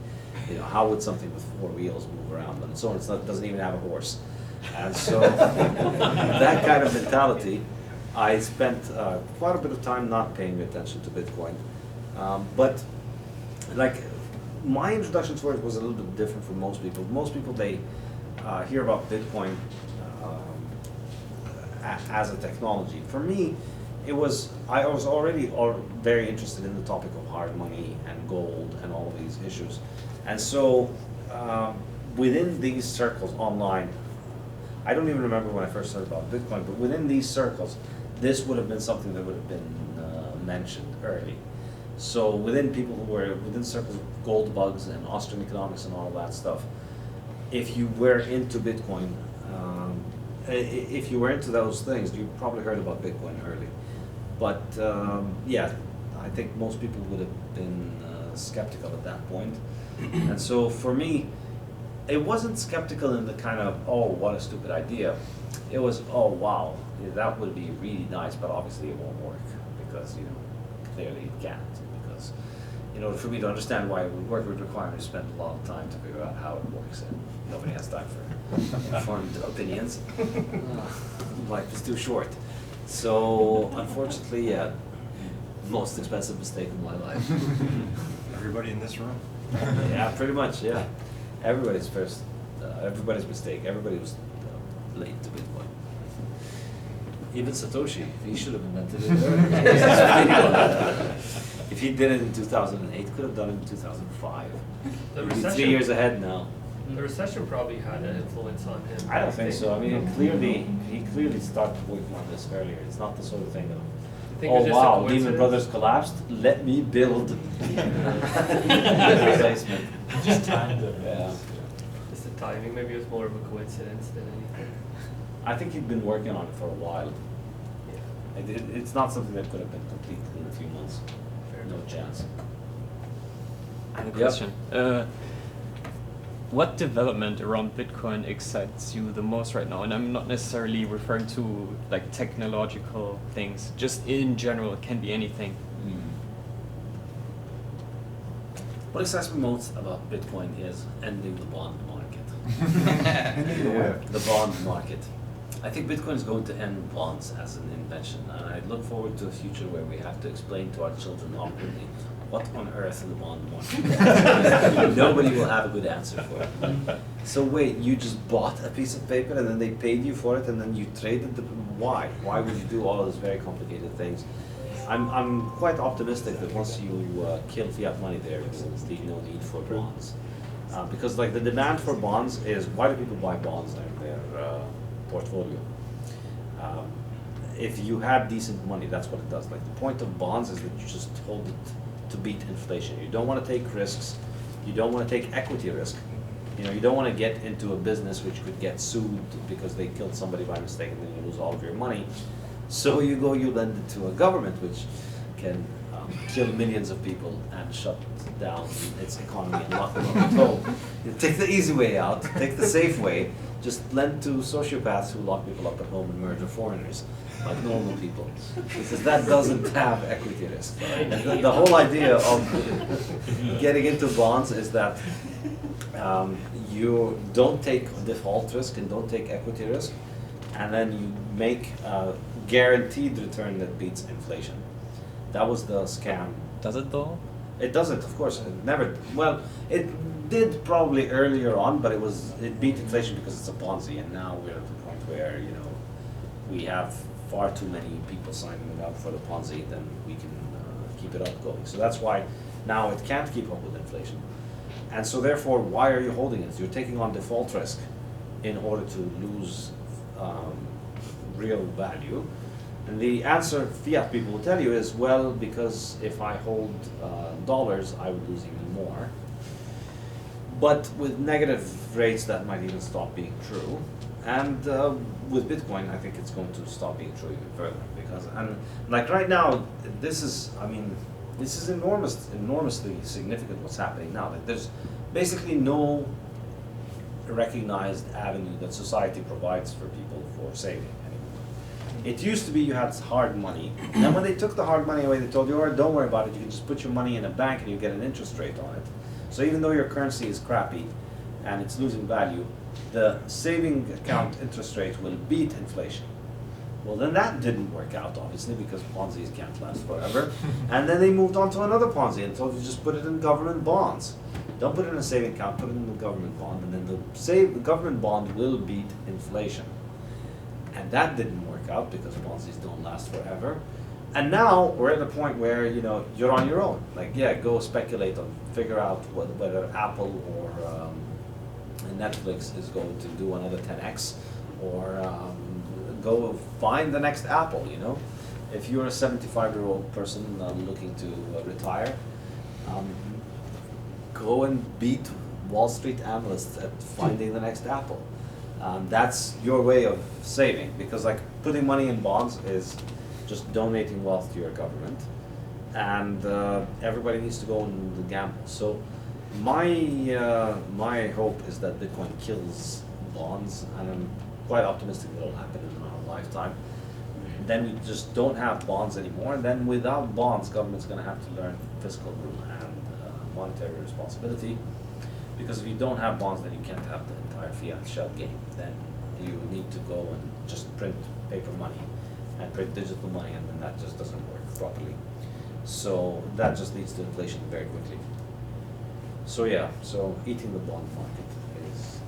how would something with four wheels move around and so on? It doesn't even have a horse, and so that kind of mentality. I spent quite a bit of time not paying attention to Bitcoin, but like my introduction to it was a little bit different from most people. Most people, they hear about Bitcoin as a technology. For me, I was already very interested in the topic of hard money and gold and all of these issues, and so within these circles online, I don't even remember when I first heard about Bitcoin, but within these circles, this would have been something that would have been mentioned early. So within people who were within circles of gold bugs and Austrian economics and all that stuff, if you were into Bitcoin, if you were into those things, you probably heard about Bitcoin early. But yeah, I think most people would have been skeptical at that point. And so for me, it wasn't skeptical in the kind of, oh, what a stupid idea. It was, oh, wow, that would be really nice, but obviously it won't work, because, clearly it can't. Because, in order for me to understand why it would work, it would require me to spend a lot of time to figure out how it works, and nobody has time for informed opinions. Life is too short. So, unfortunately, yeah, most expensive mistake of my life. Everybody in this room? Yeah, pretty much, yeah. Everybody's mistake. Everybody was late to Bitcoin. Even Satoshi, he should have invented it earlier. If he did it in 2008, could have done it in 2005. The He'd be recession- 3 years ahead now. The recession probably had an influence on him. I don't think so. I mean, he clearly started working on this earlier. It's not the sort of thing of, think oh it's just a wow, Lehman coincidence? Brothers collapsed, let me build replacement. Just timed it. Yeah. Just the timing, maybe it was more of a coincidence than anything. I think he'd been working on it for a while. Yeah. It's not something that could have been completed in a few months. No chance. I have a Yep. question. What development around Bitcoin excites you the most right now? And I'm not necessarily referring to like technological things, just in general, it can be anything. What excites me most about Bitcoin is ending the bond market. The bond market. I think Bitcoin is going to end bonds as an invention, and I look forward to a future where we have to explain to our children awkwardly what on earth is the bond market. Nobody will have a good answer for it. So wait, you just bought a piece of paper and then they paid you for it, and then you traded the why? Why would you do all of those very complicated things? I'm quite optimistic that once you kill fiat money, there is no need for bonds, because like the demand for bonds is, why do people buy bonds in their portfolio? If you have decent money, that's what it does. Like the point of bonds is that you just hold it to beat inflation. You don't want to take risks. You don't want to take equity risk. You don't want to get into a business which could get sued because they killed somebody by mistake, and then you lose all of your money. So you lend it to a government which can kill millions of people and shut down its economy and lock them up at home. You take the easy way out, take the safe way, just lend to sociopaths who lock people up at home and murder foreigners, like normal people. Because that doesn't have equity risk. And the whole idea of getting into bonds is that you don't take default risk and don't take equity risk, and then you make a guaranteed return that beats inflation. That was the scam. Does it though? It doesn't, of course. It never. Well, it did probably earlier on, but it beat inflation because it's a Ponzi, and now we're at the point where we have far too many people signing up for the Ponzi than we can keep it up going. So that's why now it can't keep up with inflation, and so therefore, why are you holding it? You're taking on default risk in order to lose real value. And the answer fiat people will tell you is, well, because if I hold dollars, I would lose even more. But with negative rates, that might even stop being true. And with Bitcoin, I think it's going to stop being true even further because, and like right now, this is enormously significant what's happening now. Like there's basically no recognized avenue that society provides for people for saving anymore. It used to be you had hard money, and then when they took the hard money away, they told you, "Oh, don't worry about it. You can just put your money in a bank and you get an interest rate on it." So even though your currency is crappy and it's losing value, the saving account interest rate will beat inflation. Well, then that didn't work out, obviously, because Ponzi's can't last forever. And then they moved on to another Ponzi and told you just put it in government bonds. Don't put it in a saving account, put it in the government bond, and then the government bond will beat inflation. And that didn't work out because Ponzi's don't last forever. And now we're at a point where you're on your own. Like, yeah, go speculate on, figure out whether Apple or Netflix is going to do another 10x, or go find the next Apple. If you're a 75-year-old person looking to retire, go and beat Wall Street analysts at finding the next Apple. That's your way of saving, because like putting money in bonds is just donating wealth to your government, and everybody needs to go and gamble. So my hope is that Bitcoin kills bonds, and I'm quite optimistic that it'll happen in our lifetime. Then we just don't have bonds anymore, and then without bonds, government's going to have to learn fiscal rule and monetary responsibility, because if you don't have bonds, then you can't have the entire fiat shell game. Then you need to go and just print paper money and print digital money, and then that just doesn't work properly. So that just leads to inflation very quickly. So yeah, so eating the bond market is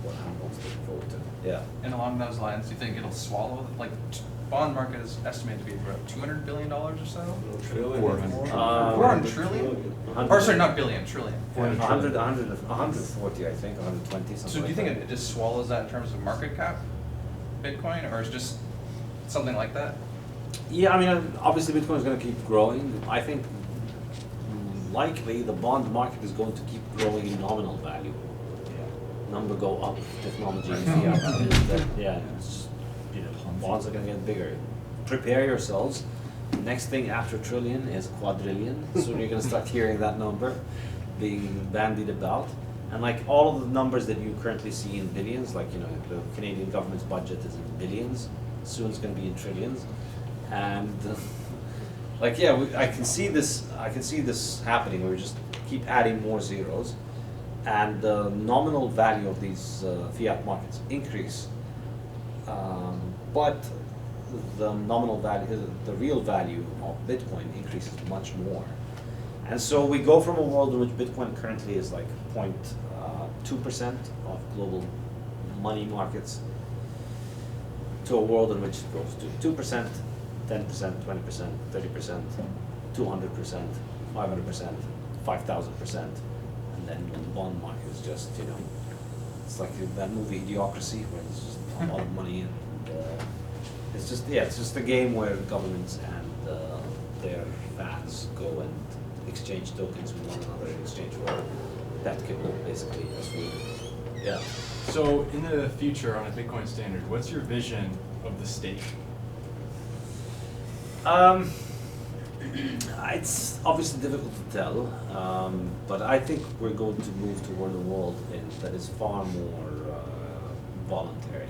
what I'm most looking forward to. Yeah. And along those lines, do you think it'll swallow, like, bond market is estimated to be about $200 billion or so? Trillion. 400 trillion? Or sorry, not billion, trillion. 140, I think, 120, something. So do you think it just swallows that in terms of market cap, Bitcoin, or is just something like that? Yeah, I mean, obviously Bitcoin is going to keep growing. I think likely the bond market is going to keep growing in nominal value. Number go up, technology and fiat. Yeah, it's just, bonds are going to get bigger. Prepare yourselves. Next thing after trillion is quadrillion. So you're going to start hearing that number being bandied about. And like all of the numbers that you currently see in billions, like the Canadian government's budget is in billions. Soon it's going to be in trillions. And like I can see this happening. We just keep adding more zeros, and the nominal value of these fiat markets increase, but the nominal value, the real value of Bitcoin increases much more. And so we go from a world in which Bitcoin currently is like 0.2% of global money markets to a world in which it goes to 2%, 10%, 20%, 30%, 200%, 500%, 5,000%, and then the bond market is just, it's like that movie Idiocracy, where there's just a lot of money, and it's just a game where governments and their fans go and exchange tokens with one another in exchange for that kibble, basically, as food. Yeah. So in the future on a Bitcoin standard, what's your vision of the state? It's obviously difficult to tell, but I think we're going to move toward a world that is far more voluntary.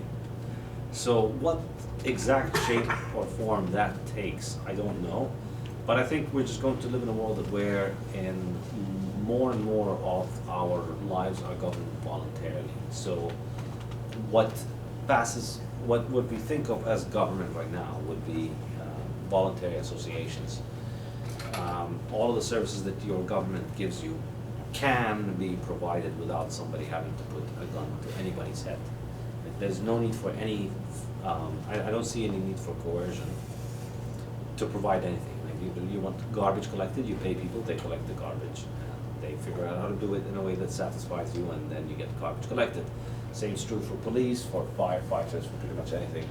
So what exact shape or form that takes, I don't know. But I think we're just going to live in a world where more and more of our lives are governed voluntarily. So what we think of as government right now would be voluntary associations. All of the services that your government gives you can be provided without somebody having to put a gun to anybody's head. There's no need for any, I don't see any need for coercion to provide anything. Like you want garbage collected, you pay people, they collect the garbage. They figure out how to do it in a way that satisfies you, and then you get garbage collected. Same is true for police, for firefighters, for pretty much anything.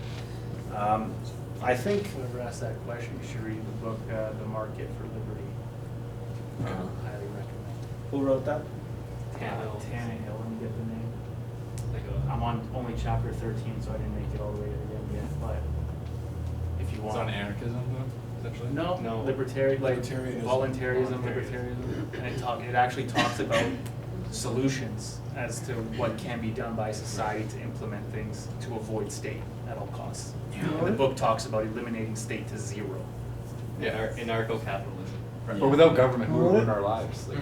I think. Whoever asked that question, you should read the book, The Market for Liberty. Highly recommend. Who wrote that? Tannehill, let me get the name. Like I'm on only chapter 13, so I didn't make it all the way to the end yet, but if you It's want. on anarchism, though, essentially? No, libertarian, like Libertarianism. voluntarism, libertarianism, and it actually talks about solutions as to what can be done by society to implement things to avoid state at all costs. And the book talks about eliminating state to zero. Yeah. Anarcho-capitalism. Or without government, who would ruin our lives? Like,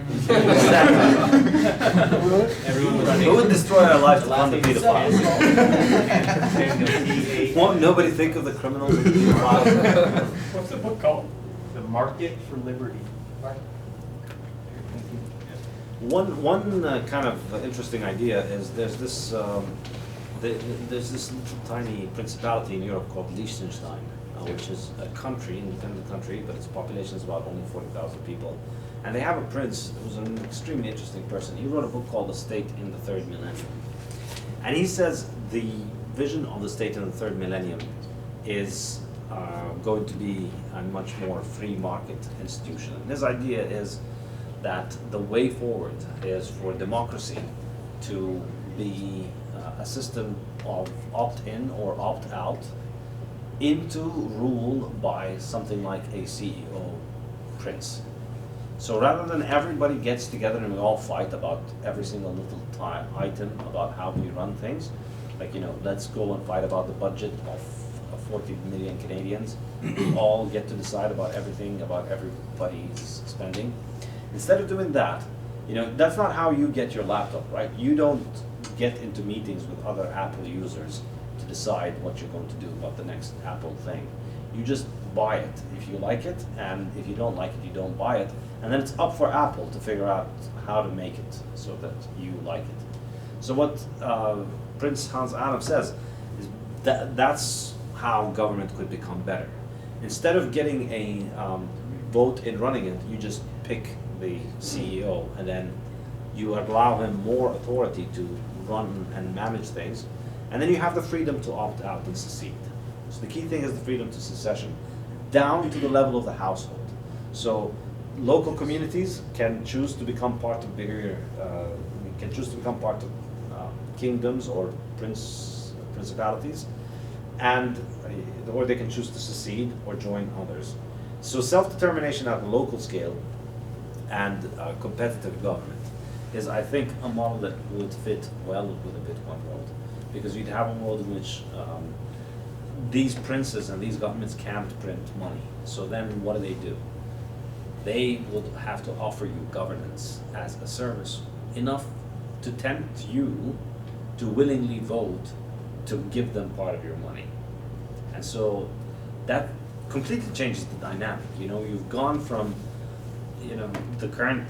Everyone was Who would destroy our lives to fund the pedophiles? Won't nobody think of the criminals and the pedophiles? What's the book called? The Market for Liberty. One kind of interesting idea is there's this little tiny principality in Europe called Liechtenstein, which is a country, independent country, but its population is about only 40,000 people. And they have a prince who's an extremely interesting person. He wrote a book called The State in the Third Millennium. And he says the vision of the state in the third millennium is going to be a much more free market institution. And his idea is that the way forward is for democracy to be a system of opt-in or opt-out into rule by something like a CEO prince. So rather than everybody gets together and we all fight about every single little item about how we run things, like, you know, let's go and fight about the budget of 40 million Canadians, we all get to decide about everything, about everybody's spending. Instead of doing that, you know, that's not how you get your laptop, right? You don't get into meetings with other Apple users to decide what you're going to do about the next Apple thing. You just buy it if you like it, and if you don't like it, you don't buy it. And then it's up for Apple to figure out how to make it so that you like it. So what Prince Hans Adam says is that's how government could become better. Instead of getting a vote in running it, you just pick the CEO, and then you allow him more authority to run and manage things, and then you have the freedom to opt out and secede. So the key thing is the freedom to secession, down to the level of the household. So local communities can choose to become part of bigger, can choose to become part of kingdoms or principalities, and or they can choose to secede or join others. So self-determination at a local scale and competitive government is, I think, a model that would fit well with the Bitcoin world, because you'd have a world in which these princes and these governments can't print money. So then what do? They would have to offer you governance as a service, enough to tempt you to willingly vote to give them part of your money. And so that completely changes the dynamic. You know, you've gone from, you know, the current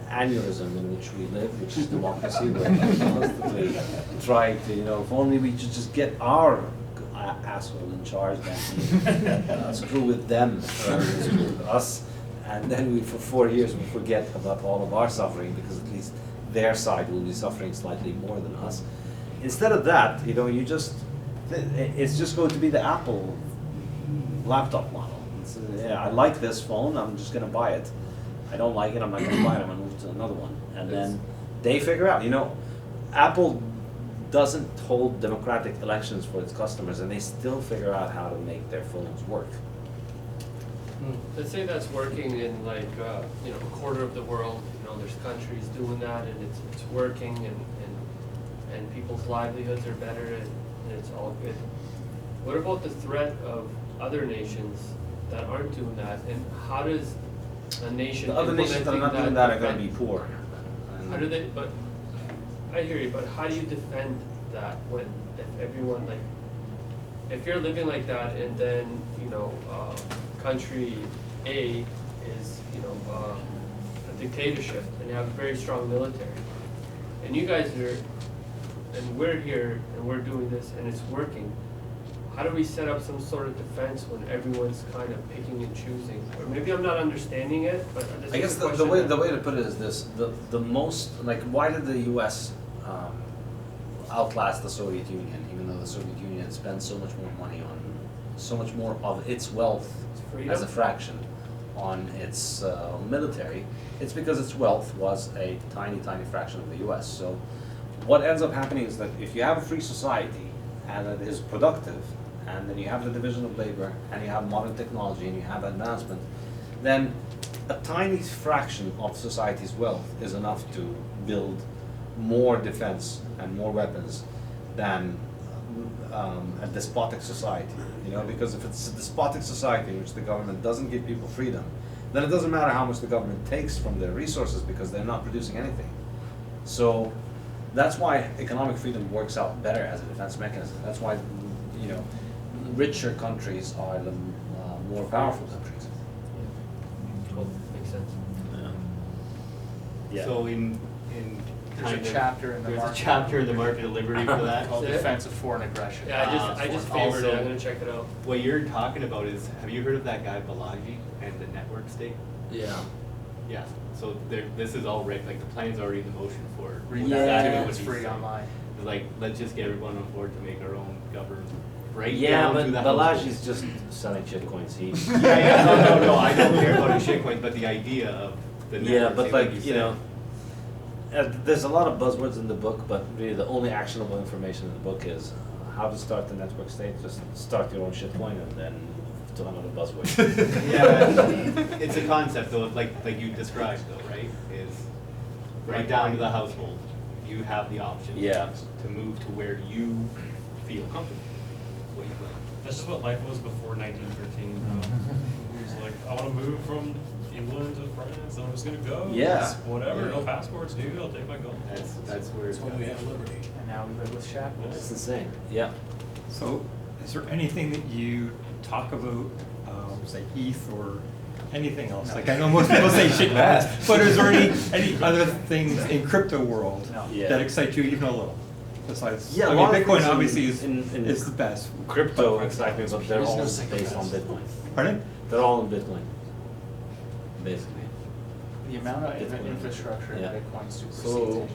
aneurysm in which we live, which is democracy, where we constantly try to, you know, if only we could just get our asshole in charge, then screw with them, screw with us, and then we, for 4 years, we forget about all of our suffering, because at least their side will be suffering slightly more than us. Instead of that, you know, you just, it's just going to be the Apple laptop model. It's, yeah, I like this phone, I'm just going to buy it. I don't like it, I'm not going to buy it, I'm going to move to another one. And then they figure out, you know, Apple doesn't hold democratic elections for its customers, and they still figure out how to make their phones work. Let's say that's working in like, you know, a quarter of the world. You know, there's countries doing that, and it's working, and people's livelihoods are better, and it's all good. What about the threat of other nations that aren't doing that, and how does a nation The other nations that are not doing that are going to be poor. How do they, but, I hear you, but how do you defend that when, if everyone, like, if you're living like that and then, you know, country A is, you know, a dictatorship and you have a very strong military, and you guys are, and we're here and we're doing this and it's working, how do we set up some sort of defense when everyone's kind of picking and choosing? Or maybe I'm not understanding it, but this I guess is a the question way to put it is this: the most, like, why did the U.S. Outlast the Soviet Union, even though the Soviet Union spent so much more money on so much more of its wealth Freedom? as a fraction on its military, it's because its wealth was a tiny, tiny fraction of the US. So what ends up happening is that if you have a free society and it is productive, and then you have the division of labor, and you have modern technology, and you have advancement, then a tiny fraction of society's wealth is enough to build more defense and more weapons than a despotic society. You know, because if it's a despotic society in which the government doesn't give people freedom, then it doesn't matter how much the government takes from their resources because they're not producing anything. So that's why economic freedom works out better as a defense mechanism. That's why, you know, richer countries are the more powerful countries. Cool, makes sense. Yeah. So in There's a kind of- chapter in the there's market. a chapter in the market of liberty for that. Called Is it? Defense of Foreign Aggression. Yeah, I just favored it, I'm gonna check it out. What you're talking about is, have you heard of that guy Balaji and the network state? Yeah. Yeah, so this is all rigged, like the plan's already in motion for. Read Yeah. that, exactly it what was he free said. online. It's like, let's just get everyone on board to make our own government, right Yeah, down but to the Balaji's household. just selling shitcoins. He No, I don't care about his shitcoins, but the idea of the network Yeah, but state, like, you you said. know, there's a lot of buzzwords in the book, but really the only actionable information in the book is how to start the network state. Just start your own shitcoin and then to another buzzword. Yeah, it's a concept though, like you described though, right? Is right down to the household, you have the option. Yeah. To move to where you feel comfortable. What you like. That's just what life was before 1913. It was like, I want to move from England to France, and I'm just gonna go. Yeah. Just whatever, no passports, dude. I'll take my gun. That's where That's when we have liberty. And now we live with shackles. It's insane. Yeah. So, is there anything that you talk about, say ETH or anything else? Like, I know most people say shit fast, but is there any other things in crypto world No. Yeah. that excite you even a little? Besides, Yeah, I a mean, lot of Bitcoin things obviously in is the best. Crypto But- exactly, but they're all based on Bitcoin. Pardon? They're all in Bitcoin, basically. The amount of Bitcoin. infrastructure in Yeah. Bitcoin supersedes So- anything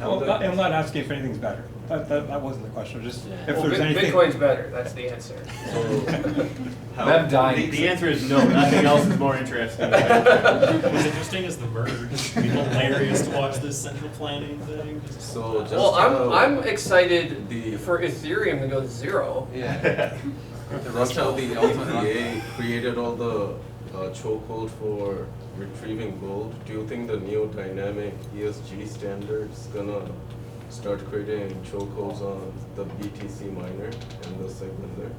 in Well, I'm not asking if anything's better. That wasn't the question. Just Yeah. if Well, there's anything. Bitcoin's better, that's the answer. I'm dying. The answer is no, nothing else is more interesting. What's interesting is the merge. It'd be hilarious to watch this central planning thing. Just So just. Well, I'm excited the- for Ethereum to go to zero. Yeah. That's how the LTA created all the chokehold for retrieving gold. Do you think the new dynamic ESG standards gonna start creating chokeholds on the BTC miner and the segment there?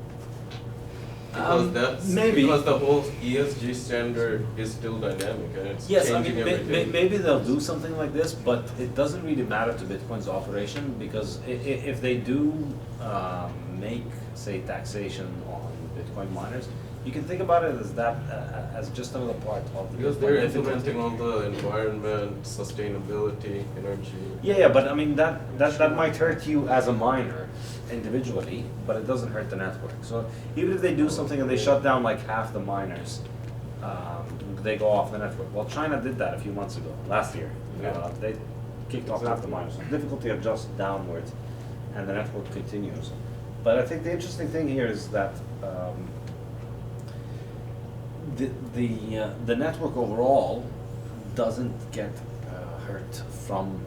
Because maybe. because the whole ESG standard is still dynamic and it's Yes, I changing mean, every day. maybe they'll do something like this, but it doesn't really matter to Bitcoin's operation because if they do make, say, taxation on Bitcoin miners, you can think about it as that as just another part of the Because Bitcoin they're difficulty. implementing all the environment, sustainability, energy. Yeah, but I mean that might hurt you as a miner individually, but it doesn't hurt the network. So even if they do something and they shut down like half the miners, they go off the network. Well, China did that a few months ago, last year. They kicked off half the miners. So difficulty adjusts downwards, and the network continues. But I think the interesting thing here is that the network overall doesn't get hurt from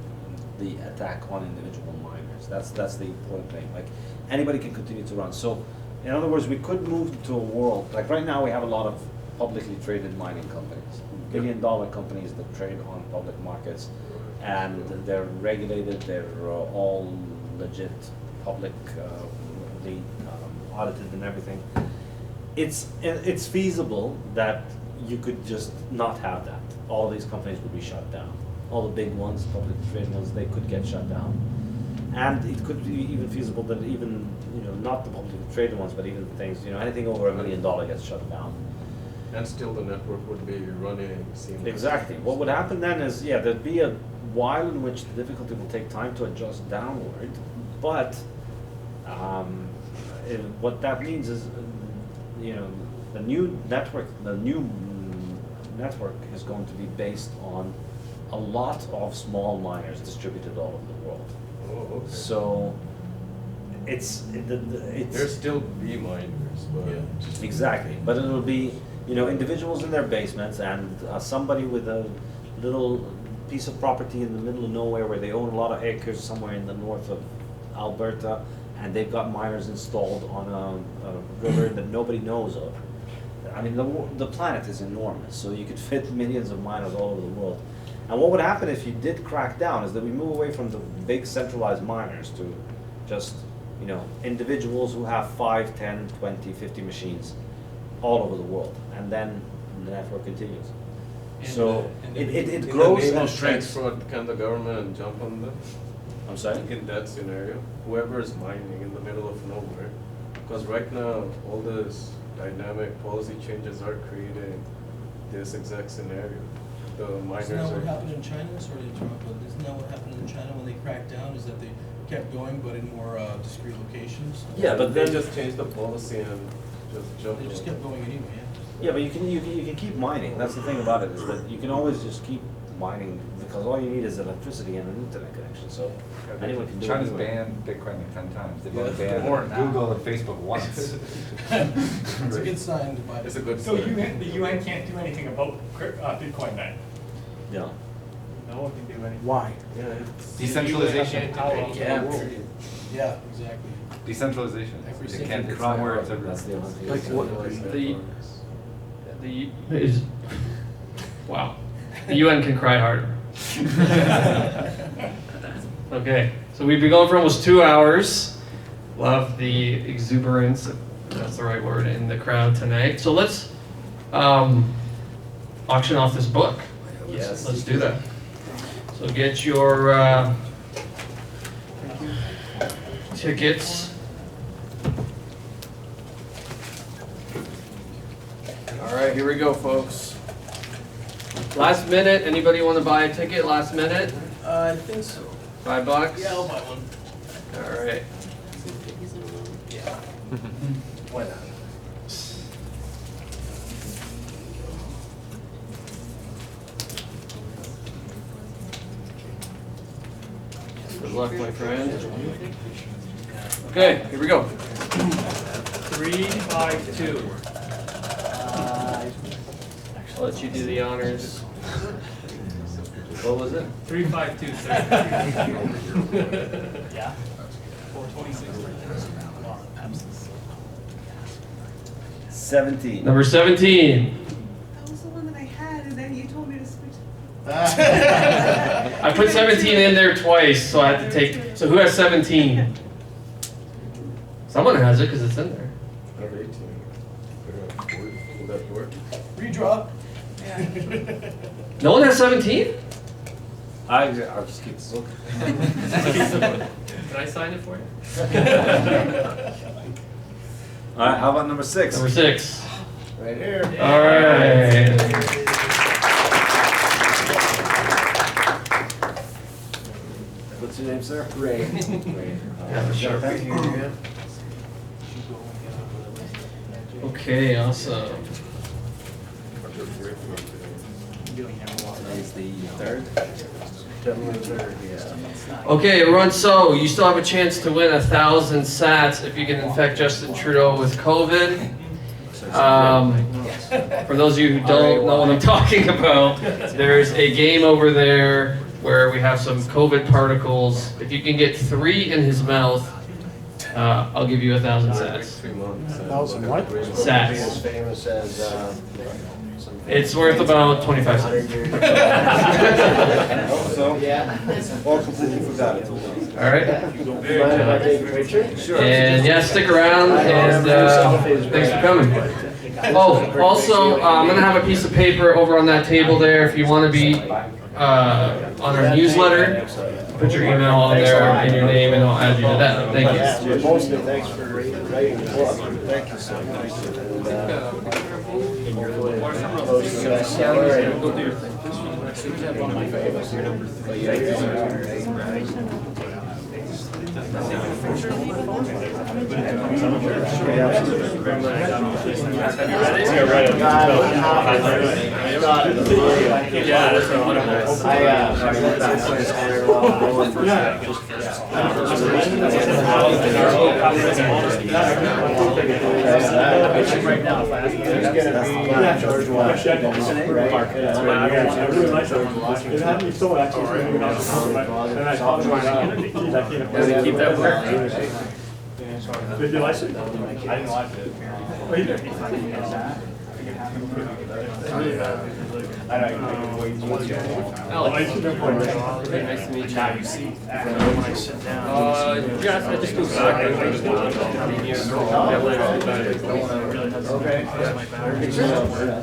the attack on individual miners. That's the important thing. Like anybody can continue to run. So in other words, we could move to a world like right now we have a lot of publicly traded mining companies, billion-dollar companies that trade on public markets, and they're regulated. They're all legit, publicly audited and everything. It's feasible that you could just not have that. All these companies would be shut down. All the big ones, public traded ones, they could get shut down. And it could be even feasible that even, not the publicly traded ones, but even things, anything over $1 million gets shut down. And still the network would be running seamlessly. Exactly. What would happen then is, there'd be a while in which the difficulty will take time to adjust downward, but what that means is, the new network is going to be based on a lot of small miners distributed all over the world. Oh, okay. So it's There's still B miners, but exactly, but it'll be, you know, individuals in their basements and somebody with a little piece of property in the middle of nowhere where they own a lot of acres somewhere in the north of Alberta, and they've got miners installed on a river that nobody knows of. I mean, the planet is enormous, so you could fit millions of miners all over the world. And what would happen if you did crack down is that we move away from the big centralized miners to just, you know, individuals who have 5, 10, 20, 50 machines all over the world, and then the network continues. So it grows in the name and of shrinks. transport, can the government jump on that? I'm sorry? In that scenario, whoever is mining in the middle of nowhere, because right now, all these dynamic policy changes are creating this exact scenario. The miners Isn't that what are, happened in China? Sorry to interrupt, but isn't that what happened in China when they cracked down, is that they kept going but in more discrete locations? Yeah, but they then just changed the policy and just jumped They just on kept it. going anyway, yeah, but you can keep mining. That's the thing about it, is that you can always just keep mining because all you need is electricity and an internet connection. So anyone can do it. China's anyway. banned Bitcoin like 10 times. They've only Yeah. banned More now. Google and Facebook once. It's a good sign to buy. It's a good So sign. the UN can't do anything about Bitcoin then? No. No one can do anything. Why? Yeah, it's Decentralization. Yeah, exactly. Decentralization. Every They single can't, it's Cry somewhere, hard, it's everywhere. that's the only thing. Like what? The is, wow. The UN can cry harder. Okay, so we've been going for almost 2 hours. Love the exuberance, if that's the right word, in the crowd tonight. So let's auction off this book. Yes. Let's do that. So get your tickets. All right, here we go, folks. Last minute, anybody want to buy a ticket last minute? I think so. $5? Yeah, I'll buy one. All right. Why not? Good luck, my friend. Okay, here we go. 352. I'll let you do the honors. What was it? 352, sir. Yeah. 17. Number 17. That was the one that I had, and then you told me to switch. I put 17 in there twice, so I had to take. So who has 17? Someone has it because it's in there. I have 18. Will that work? Redraw. No one has 17? I'll just keep the book. Can I sign it for you? All right, how about number 6? Number 6. Right here. All right. What's your name, sir? Ray. Okay, awesome. Today's the 3rd. Okay, everyone, so you still have a chance to win 1,000 sats if you can infect Justin Trudeau with COVID. For those of you who don't know what I'm talking about, there's a game over there where we have some COVID particles. If you can get 3 in his mouth, I'll give you 1,000 sats. 3 months. 1,000 what? Sats. As famous as, It's worth about 25 cents. So, yeah. or completely forgot it. All right. Mind if I take a picture? And yeah, stick around, and thanks for coming. Oh, also, I'm gonna have a piece of paper over on that table there if you want to be on our newsletter. Put your email on there and your name, and I'll add you to that. Thank you. Mostly thanks for writing the book. Thank you so much. Ready? thought of the money. Yeah, that's what I'm Right now, if I ask you, George Washington. I really like that one. It had me so actually, and I thought about it. keep that word. Did you like it? I didn't watch it. Oh, you did? Alex, nice to meet you. Now you see. When I sit down. Yeah, I just do back.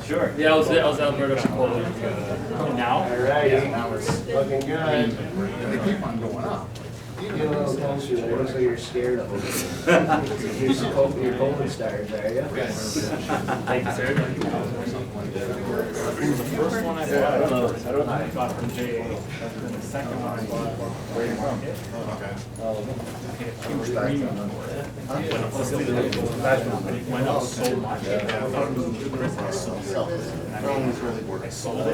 Sure. Yeah, I was Alberta for Poland. Now? Alrighty. Now it's. Looking good. They keep on going up. You get a little closer, there, so you're scared of them. You're cold stars, are you? Thank you, sir. The first one I bought, I got from JA. And the second one I bought, where you from? Huge premium for it. It went up so much. I thought it was a good business. I sold it.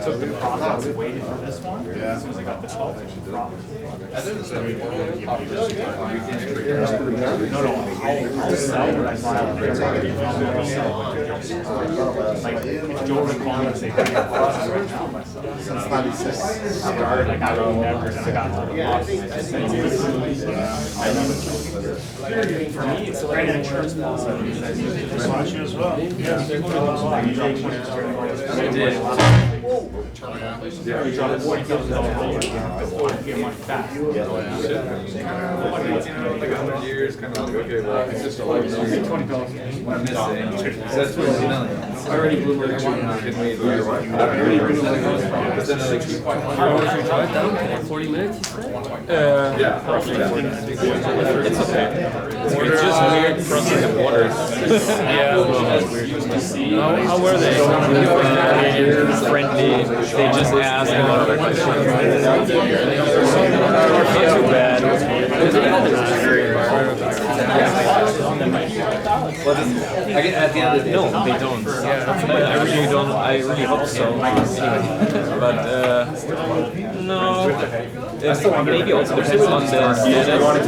Took the profits, waited for this one. As soon as I got the 12 inch profits. No, I'll sell what I buy. Like, if Joe recalled and say, hey, I'm right now myself. Started, like, I would never, and I got to the for me, it's like an insurance policy. Watch you as well. I did. You drop $40,000, you have to get money back. Like 100 years, kind of like, okay, well, it's just a life. $20. What I'm missing, that's 20 million. I already blew my But then I like keep Drive down 40 minutes, you said? Yeah. It's okay. It's just weird crossing the borders. How were they? Friendly. They just ask a lot of questions. Not too bad. At the end of the day, No, they don't. I really don't. I really hope so. But no. Maybe also depends on the status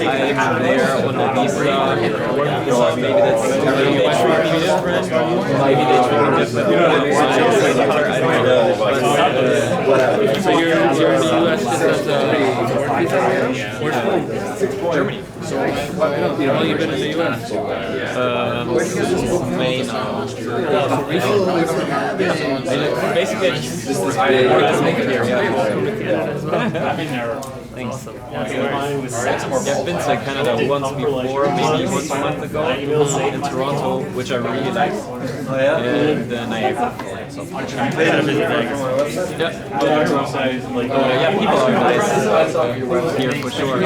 I am there on the visa. So maybe that's maybe they treat me different. Maybe they treat me different. I don't know. But, So you're in the US just as a work visa right now? Where's home? Germany. How long you been in the US? May now. Basically, I just wanted to make it here. I've been there. Thanks. I've been to Canada once before, maybe once a month ago, in Toronto, which I really liked. Oh, yeah? And then I yeah, people are nice here for sure.